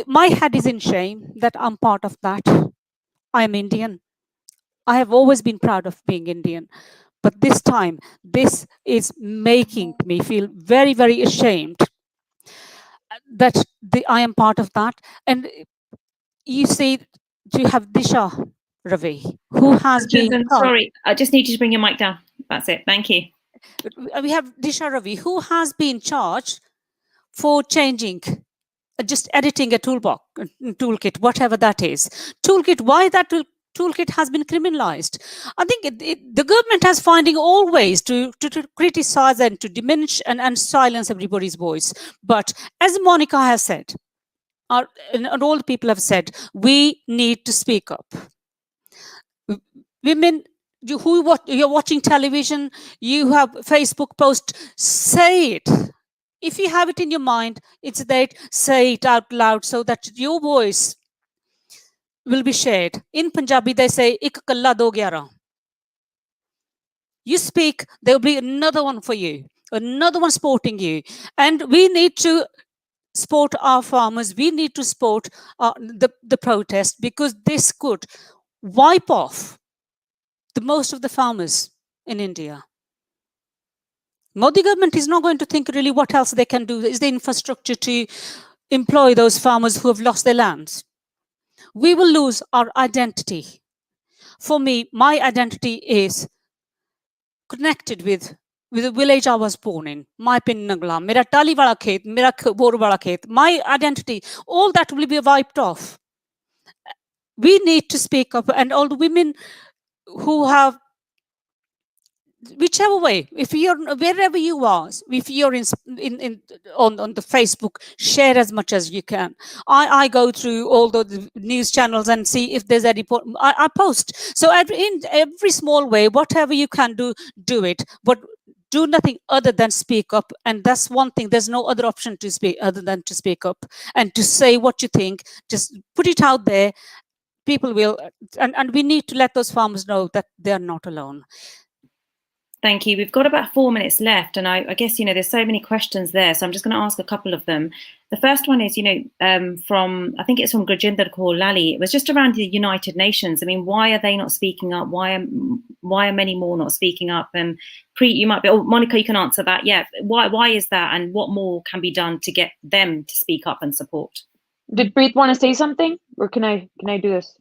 my head is in shame that I'm part of that. I'm Indian. I have always been proud of being Indian. But this time, this is making me feel very, very ashamed that I am part of that. And you see, you have Disha Ravi, who has been...
Sorry, I just need you to bring your mic down. That's it. Thank you.
We have Disha Ravi, who has been charged for changing, just editing a toolkit, whatever that is. Why that toolkit has been criminalized? I think the government has finding all ways to criticize and to diminish and silence everybody's voice. But as Monica has said, and all the people have said, we need to speak up. Women, you're watching television, you have Facebook post, say it. If you have it in your mind, it's that, say it out loud so that your voice will be shared. In Punjabi, they say, "Ik kalla do gyara." You speak, there will be another one for you, another one supporting you. And we need to support our farmers. We need to support the protest, because this could wipe off the most of the farmers in India. Modi government is not going to think really what else they can do. Is the infrastructure to employ those farmers who have lost their lands? We will lose our identity. For me, my identity is connected with with the village I was born in, my pin nagla, mera tali wala khet, mera bor wala khet, my identity, all that will be wiped off. We need to speak up, and all the women who have, whichever way, if you're wherever you are, if you're on the Facebook, share as much as you can. I go through all the news channels and see if there's a report. I post. So in every small way, whatever you can do it, but do nothing other than speak up. And that's one thing. There's no other option to speak other than to speak up and to say what you think. Just put it out there. People will, and we need to let those farmers know that they are not alone.
Thank you. We've got about 4 minutes left, and I guess, there's so many questions there, so I'm just going to ask a couple of them. The first one is, from, I think it's from Gurjinder Kaur Lally. It was just around the United Nations. I mean, why are they not speaking up? Why are many more not speaking up? And Preet, you might be, Monica, you can answer that. Yeah, why is that, and what more can be done to get them to speak up and support?
Did Preet want to say something, or can I do this?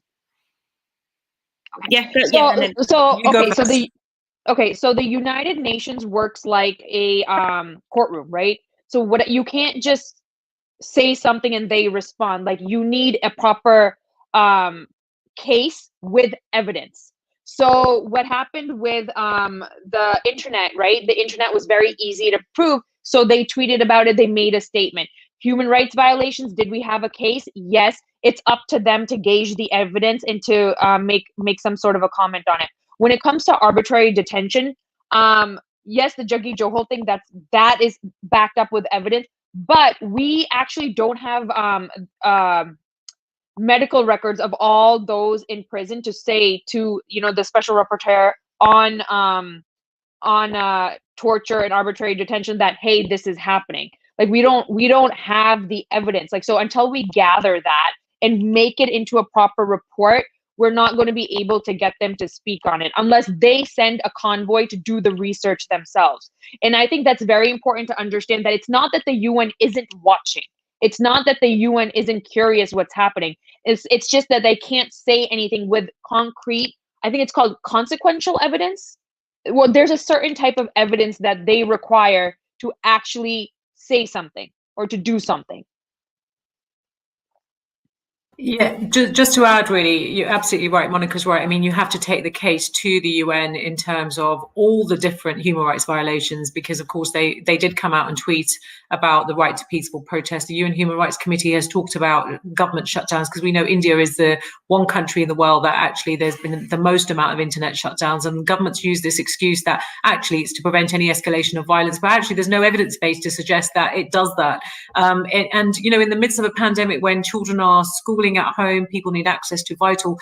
Yeah.
So the United Nations works like a courtroom, right? So what, you can't just say something and they respond. Like, you need a proper case with evidence. So what happened with the internet, right? The internet was very easy to prove. So they tweeted about it. They made a statement. Human rights violations. Did we have a case? Yes. It's up to them to gauge the evidence and to make some sort of a comment on it. When it comes to arbitrary detention, yes, the Jaggi Johal thing, that is backed up with evidence, but we actually don't have medical records of all those in prison to say to the special rapporteur on torture and arbitrary detention that, hey, this is happening. Like, we don't have the evidence. Like, so until we gather that and make it into a proper report, we're not going to be able to get them to speak on it unless they send a convoy to do the research themselves. And I think that's very important to understand, that it's not that the UN isn't watching. It's not that the UN isn't curious what's happening. It's just that they can't say anything with concrete, I think it's called consequential evidence. Well, there's a certain type of evidence that they require to actually say something or to do something.
Yeah, just to add, really, you're absolutely right. Monica's right. I mean, you have to take the case to the UN in terms of all the different human rights violations, because, of course, they did come out and tweet about the right to peaceful protest. The UN Human Rights Committee has talked about government shutdowns, because we know India is the one country in the world that actually there's been the most amount of internet shutdowns, and governments use this excuse that actually it's to prevent any escalation of violence, but actually there's no evidence base to suggest that it does that. And in the midst of a pandemic, when children are schooling at home, people need access to vital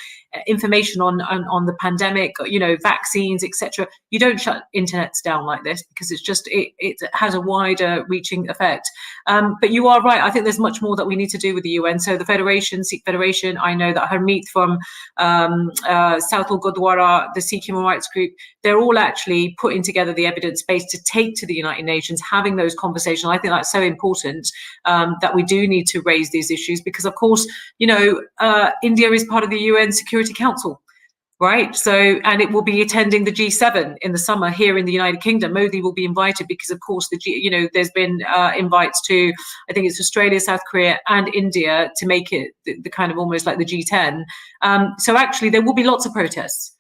information on the pandemic, vaccines, etc. You don't shut internets down like this, because it's just it has a wider reaching effect. But you are right. I think there's much more that we need to do with the UN. So the Federation, Sikh Federation, I know that Harmeet from Southall Gurdwara, the Sikh Human Rights Group, they're all actually putting together the evidence base to take to the United Nations, having those conversations. I think that's so important, that we do need to raise these issues, because, of course, India is part of the UN Security Council, right? So, and it will be attending the G7 in the summer here in the United Kingdom. Modi will be invited because, of course, there's been invites to, I think it's Australia, South Korea, and India to make it the kind of almost like the G10. So actually, there will be lots of protests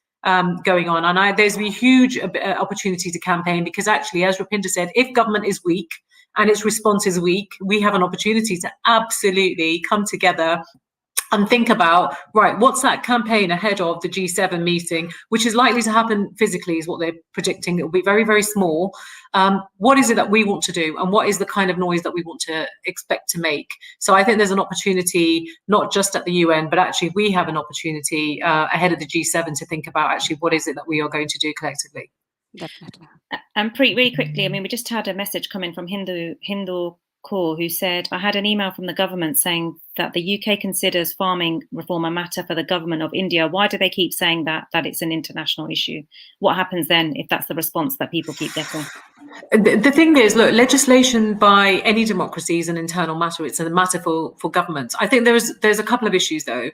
going on, and there's a huge opportunity to campaign, because actually, as Rupinder said, if government is weak and its response is weak, we have an opportunity to absolutely come together and think about, right, what's that campaign ahead of the G7 meeting, which is likely to happen physically, is what they're predicting. It will be very, very small. What is it that we want to do, and what is the kind of noise that we want to expect to make? So I think there's an opportunity, not just at the UN, but actually we have an opportunity ahead of the G7 to think about actually what is it that we are going to do collectively.
Definitely.
And Preet, really quickly, I mean, we just had a message coming from Hindu Kaur, who said, I had an email from the government saying that the UK considers farming reform a matter for the government of India. Why do they keep saying that it's an international issue? What happens then if that's the response that people keep getting?
The thing is, look, legislation by any democracy is an internal matter. It's a matter for governments. I think there's a couple of issues, though.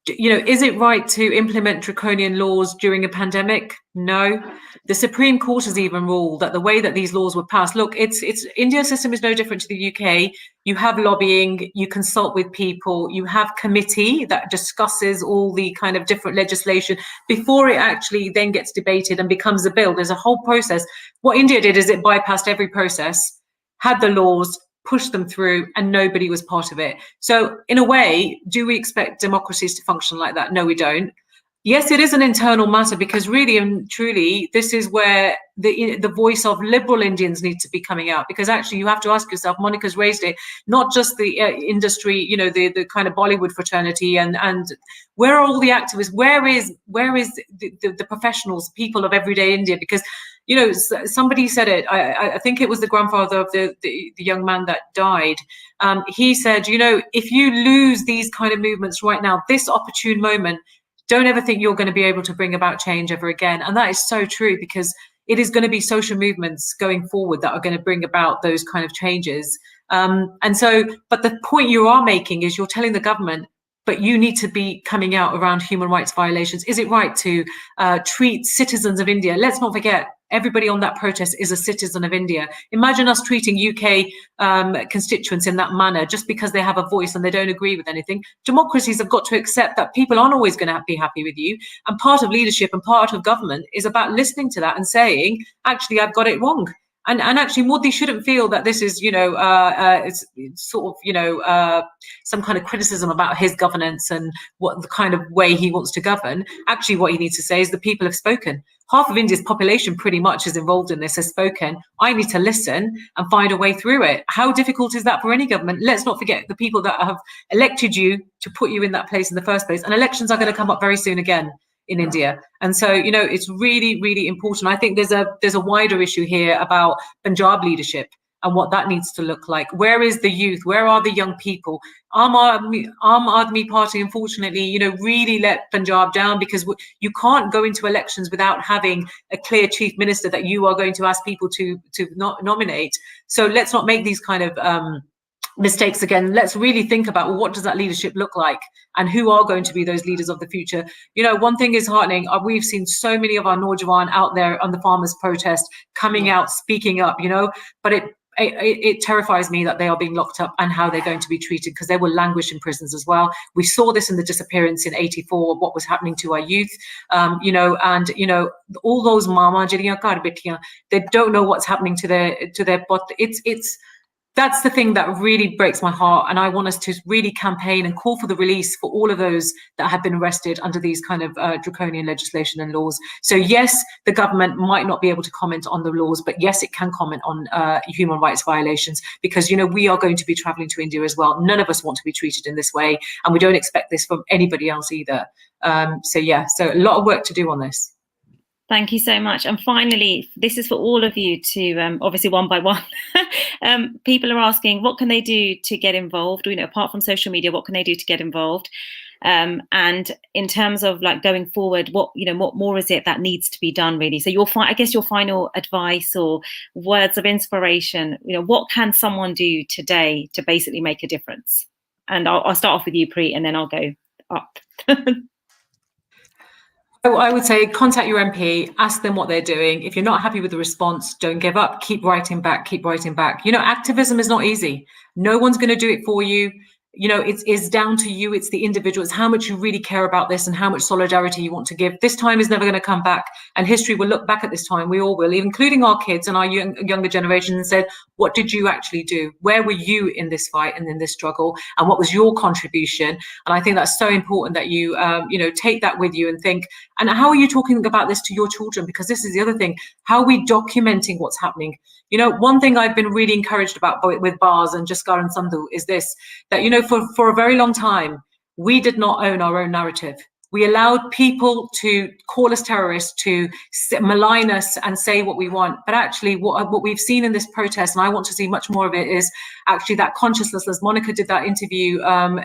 is it right to implement draconian laws during a pandemic? No. The Supreme Court has even ruled that the way that these laws were passed, look, it's India's system is no different to the UK. You have lobbying, you consult with people, you have committee that discusses all the kind of different legislation before it actually then gets debated and becomes a bill. There's a whole process. What India did is it bypassed every process, had the laws, pushed them through, and nobody was part of it. So in a way, do we expect democracies to function like that? No, we don't. Yes, it is an internal matter, because really and truly, this is where the voice of liberal Indians needs to be coming out, because actually you have to ask yourself, Monica's raised it, not just the industry, the kind of Bollywood fraternity, and where are all the activists? Where is the professionals, people of everyday India? Because somebody said it, I think it was the grandfather of the young man that died. He said, if you lose these kind of movements right now, this opportune moment, don't ever think you're going to be able to bring about change ever again. And that is so true, because it is going to be social movements going forward that are going to bring about those kind of changes. But the point you are making is you're telling the government, but you need to be coming out around human rights violations. Is it right to treat citizens of India? Let's not forget, everybody on that protest is a citizen of India. Imagine us treating UK constituents in that manner just because they have a voice and they don't agree with anything. Democracies have got to accept that people aren't always going to be happy with you. And part of leadership and part of government is about listening to that and saying, actually, I've got it wrong. And actually, Modi shouldn't feel that this is, it's sort of, some kind of criticism about his governance and what the kind of way he wants to govern. Actually, what he needs to say is the people have spoken. Half of India's population pretty much is involved in this, has spoken. I need to listen and find a way through it. How difficult is that for any government? Let's not forget the people that have elected you to put you in that place in the first place. And elections are going to come up very soon again in India. And so, it's really, really important. I think there's a wider issue here about Punjab leadership and what that needs to look like. Where is the youth? Where are the young people? Aam Aadmi Party, unfortunately, really let Punjab down, because you can't go into elections without having a clear chief minister that you are going to ask people to nominate. So let's not make these kind of mistakes again. Let's really think about, what does that leadership look like, and who are going to be those leaders of the future? One thing is heartening. We've seen so many of our Naujawan out there on the farmers' protest coming out, speaking up, but it terrifies me that they are being locked up and how they're going to be treated, because they will languish in prisons as well. We saw this in the disappearance in '84, what was happening to our youth, all those mama jiriyan ghar betiyan, they don't know what's happening to their but that's the thing that really breaks my heart. And I want us to really campaign and call for the release for all of those that have been arrested under these kind of draconian legislation and laws. So yes, the government might not be able to comment on the laws, but yes, it can comment on human rights violations, because, we are going to be traveling to India as well. None of us want to be treated in this way, and we don't expect this from anybody else either. So a lot of work to do on this.
Thank you so much. And finally, this is for all of you to, obviously one by one, people are asking, what can they do to get involved? Apart from social media, what can they do to get involved? And in terms of going forward, what more is it that needs to be done, really? So your final advice or words of inspiration, what can someone do today to basically make a difference? And I'll start off with you, Preet, and then I'll go up.
I would say contact your MP, ask them what they're doing. If you're not happy with the response, don't give up. Keep writing back. Activism is not easy. No one's going to do it for you. It's down to you. It's the individual. It's how much you really care about this and how much solidarity you want to give. This time is never going to come back, and history will look back at this time. We all will, including our kids and our younger generation, and said, what did you actually do? Where were you in this fight and in this struggle? And what was your contribution? And I think that's so important that you, take that with you and think, and how are you talking about this to your children? Because this is the other thing. How are we documenting what's happening? One thing I've been really encouraged about with Bars and Jaskar and Sandhu is this, that, for a very long time, we did not own our own narrative. We allowed people to call us terrorists, to malign us and say what we want. But actually, what we've seen in this protest, and I want to see much more of it, is actually that consciousness, as Monica did that interview,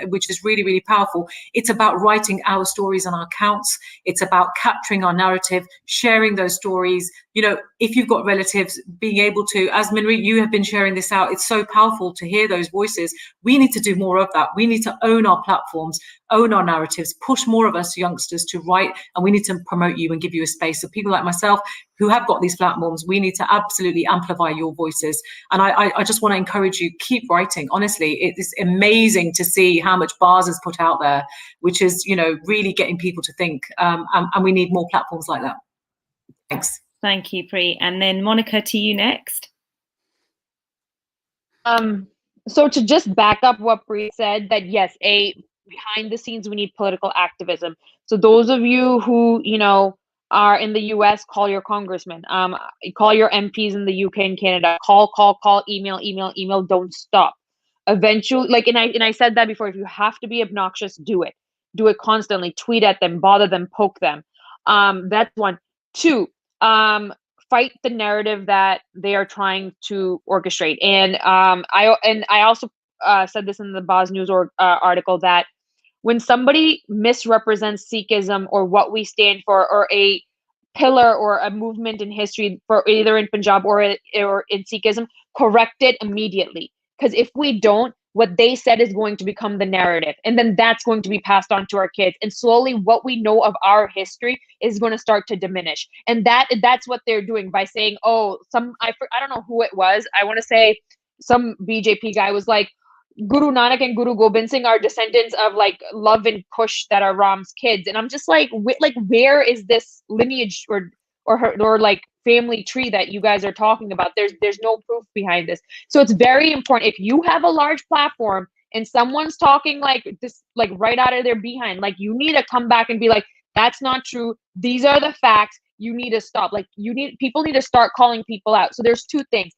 which is really, really powerful. It's about writing our stories on our accounts. It's about capturing our narrative, sharing those stories. If you've got relatives, being able to, as Minri, you have been sharing this out, it's so powerful to hear those voices. We need to do more of that. We need to own our platforms, own our narratives, push more of us youngsters to write, and we need to promote you and give you a space. So people like myself who have got these platforms, we need to absolutely amplify your voices. And I just want to encourage you, keep writing. Honestly, it is amazing to see how much Bars is put out there, which is, you know, really getting people to think. And we need more platforms like that. Thanks.
Thank you, Pri. And then Monica, to you next.
So to just back up what Pri said, that yes, behind the scenes we need political activism. So those of you who, you know, are in the US, call your congressman, call your MPs in the UK and Canada, call, email, don't stop. Eventually, like, and I said that before, if you have to be obnoxious, do it constantly, tweet at them, bother them, poke them. That's one. Two, fight the narrative that they are trying to orchestrate. And I also said this in the Boz News article, that when somebody misrepresents Sikhism or what we stand for, or a pillar or a movement in history, for either in Punjab or in Sikhism, correct it immediately. Because if we don't, what they said is going to become the narrative, and then that's going to be passed on to our kids, and slowly what we know of our history is going to start to diminish. And that's what they're doing by saying, oh, I don't know who it was, I want to say some BJP guy was like, Guru Nanak and Guru Gobind Singh are descendants of like Love and Kush that are Ram's kids. And I'm just like where is this lineage or like family tree that you guys are talking about? There's no proof behind this. So it's very important, if you have a large platform and someone's talking like this, like right out of their behind, like you need to come back and be like, that's not true, these are the facts, you need to stop. Like people need to start calling people out. So there's two things.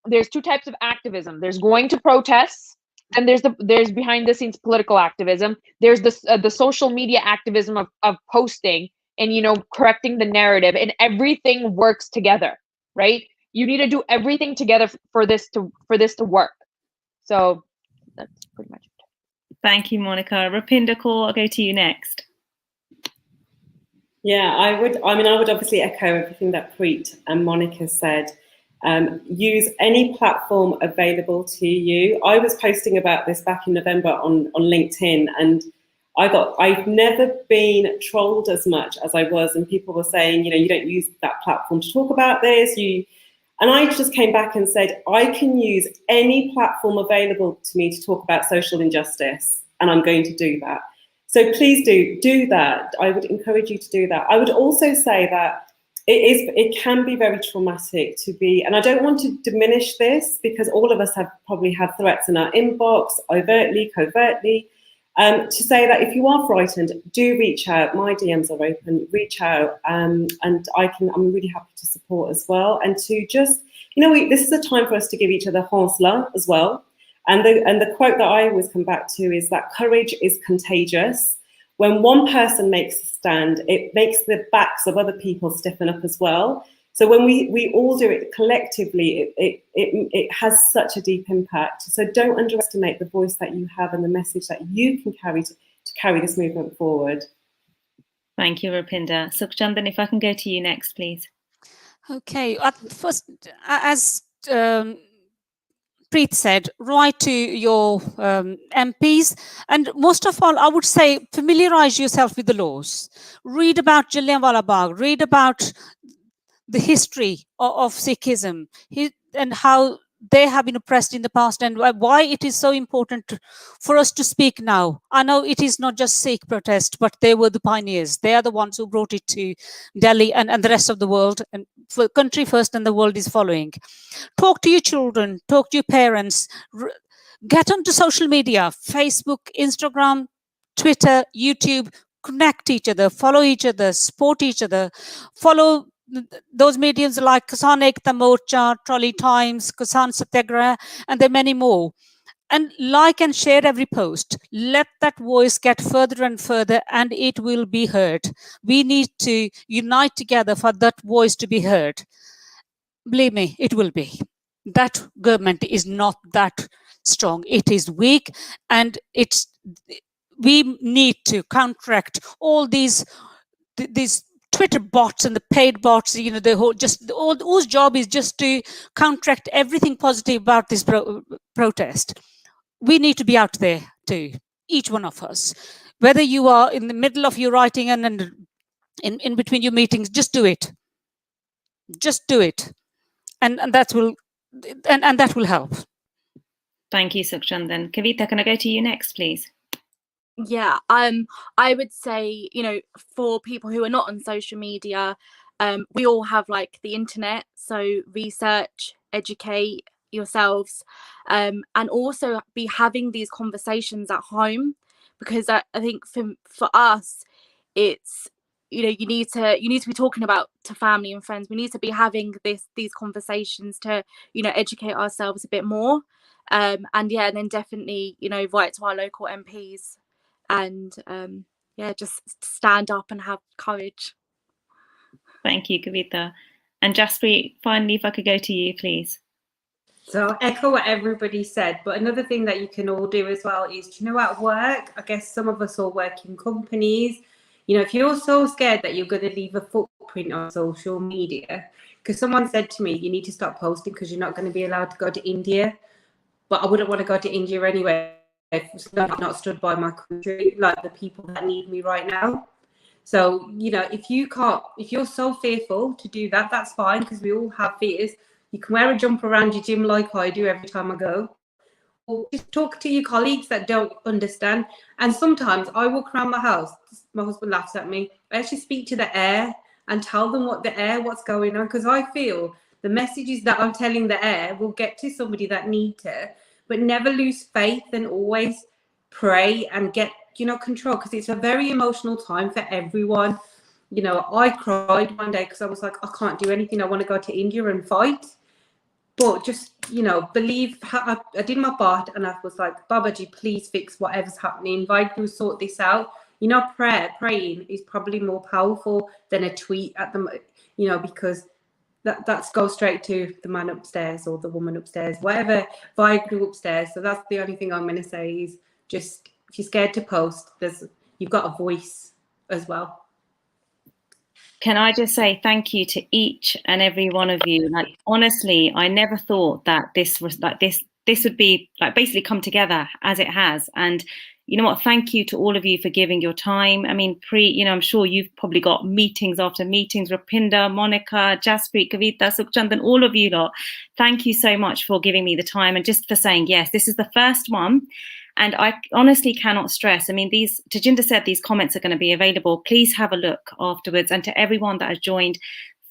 There's two types of activism. There's going to protests, and there's behind the scenes political activism. There's the social media activism of posting and, you know, correcting the narrative, and everything works together, right? You need to do everything together for this to work. So that's pretty much it.
Thank you, Monica. Rupinder Kaur, I'll go to you next.
Yeah, I would obviously echo everything that Preet and Monica said. Use any platform available to you. I was posting about this back in November on LinkedIn, and I've never been trolled as much as I was, and people were saying, you know, you don't use that platform to talk about this. And I just came back and said, I can use any platform available to me to talk about social injustice, and I'm going to do that. So please do that. I would encourage you to do that. I would also say that it can be very traumatic to be, and I don't want to diminish this, because all of us have probably had threats in our inbox, overtly, covertly, to say that if you are frightened, do reach out. My DMs are open, reach out, and I'm really happy to support as well. And to just, you know, this is a time for us to give each other haussla as well. And the quote that I always come back to is that courage is contagious. When one person makes a stand, it makes the backs of other people stiffen up as well. So when we all do it collectively, it has such a deep impact. So don't underestimate the voice that you have and the message that you can carry to carry this movement forward.
Thank you, Rupinder. Sukhchandan, if I can go to you next, please.
Okay. First, as Preet said, write to your MPs, and most of all, I would say, familiarize yourself with the laws. Read about Jallianwala Bagh, read about the history of Sikhism and how they have been oppressed in the past, and why it is so important for us to speak now. I know it is not just Sikh protest, but they were the pioneers. They are the ones who brought it to Delhi and the rest of the world, and for country first and the world is following. Talk to your children, talk to your parents, get onto social media, Facebook, Instagram, Twitter, YouTube, connect each other, follow each other, support each other, follow those mediums like Kisan Ekta Morcha, Trolley Times, Kisan Satyagraha, and there are many more. And like and share every post. Let that voice get further and further, and it will be heard. We need to unite together for that voice to be heard. Believe me, it will be. That government is not that strong. It is weak, and we need to counteract all these Twitter bots and the paid bots, you know, whose job is just to counteract everything positive about this protest. We need to be out there too. each one of us. Whether you are in the middle of your writing and in between your meetings, just do it. Just do it, and that will help.
Thank you, Sukhchandan. Kavitha, can I go to you next, please?
Yeah, I would say, you know, for people who are not on social media, we all have like the internet, so research, educate yourselves, and also be having these conversations at home, because I think for us, it's, you know, you need to be talking about to family and friends. We need to be having these conversations to, you know, educate ourselves a bit more, and yeah, and then definitely, you know, write to our local MPs. And yeah, just stand up and have courage.
Thank you, Kavitha. And Jaspreet, finally, if I could go to you, please.
So echo what everybody said, but another thing that you can all do as well is, you know, at work, I guess some of us all work in companies. You know, if you're so scared that you're going to leave a footprint on social media, because someone said to me, you need to stop posting because you're not going to be allowed to go to India. But I wouldn't want to go to India anyway if I'm not stood by my country, like the people that need me right now. So, you know, if you're so fearful to do that, that's fine, because we all have fears. You can wear a jumper around your gym like I do every time I go. Or just talk to your colleagues that don't understand. And sometimes I walk around my house, my husband laughs at me, I actually speak to the air and tell them what's going on, because I feel the messages that I'm telling the air will get to somebody that needs it. But never lose faith and always pray and get, you know, control, because it's a very emotional time for everyone. You know, I cried one day because I was like, I can't do anything. I want to go to India and fight. But just, you know, believe. I did my part and I was like, Babaji, please fix whatever's happening. Vaheguru, sort this out. You know, praying is probably more powerful than a tweet at the, you know, because that's go straight to the man upstairs or the woman upstairs, whatever, Vaheguru upstairs. So that's the only thing I'm going to say is, just, if you're scared to post, you've got a voice as well.
Can I just say thank you to each and every one of you? Like, honestly, I never thought that this was like this would be like basically come together as it has. And you know what? Thank you to all of you for giving your time. I mean, you know, I'm sure you've probably got meetings after meetings. Rupinder, Monica, Jaspreet, Kavitha, Sukhchandan, all of you lot. Thank you so much for giving me the time and just for saying yes. This is the first one. And I honestly cannot stress, I mean, Tajinder said these comments are going to be available. Please have a look afterwards. And to everyone that has joined,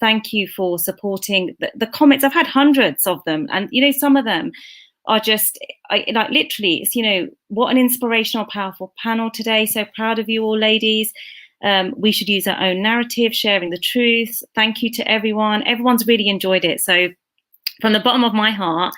thank you for supporting the comments. I've had hundreds of them. And, you know, some of them are just, like literally, it's, you know, what an inspirational, powerful panel today. So proud of you all, ladies. We should use our own narrative, sharing the truth. Thank you to everyone. Everyone's really enjoyed it. So from the bottom of my heart,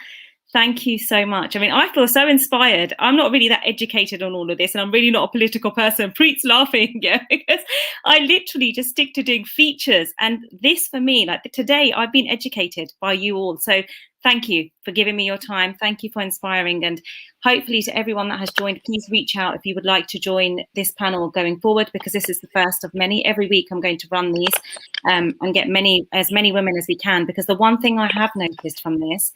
thank you so much. I mean, I feel so inspired. I'm not really that educated on all of this, and I'm really not a political person. Preet's laughing, yeah, because I literally just stick to doing features. And this, for me, like today, I've been educated by you all. So thank you for giving me your time. Thank you for inspiring. And hopefully to everyone that has joined, please reach out if you would like to join this panel going forward, because this is the first of many. Every week I'm going to run these and get as many women as we can, because the one thing I have noticed from this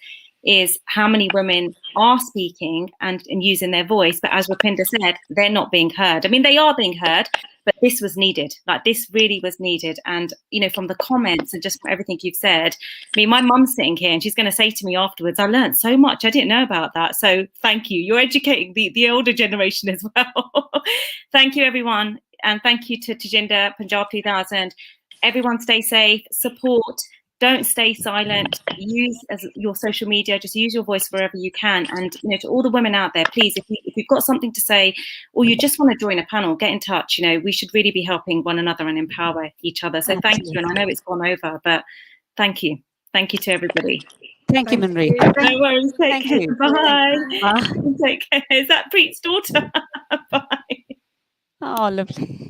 is how many women are speaking and using their voice, but as Rupinder said, they're not being heard. I mean, they are being heard, but this was needed. Like, this really was needed. And, you know, from the comments and just from everything you've said, I mean, my mum's sitting here and she's going to say to me afterwards, I learned so much. I didn't know about that. So thank you. You're educating the older generation as well. Thank you, everyone. And thank you to Tajinder, Punjab 2000. Everyone stay safe, support. Don't stay silent. Use as your social media. Just use your voice wherever you can. And, you know, to all the women out there, please, if you've got something to say, or you just want to join a panel, get in touch. You know, we should really be helping one another and empower each other. So thank you. And I know it's gone over, but thank you. Thank you to everybody.
Thank you, Manri.
No worries. Take care.
You.
Bye. Take care. Is that Preet's daughter? Bye.
Oh, lovely.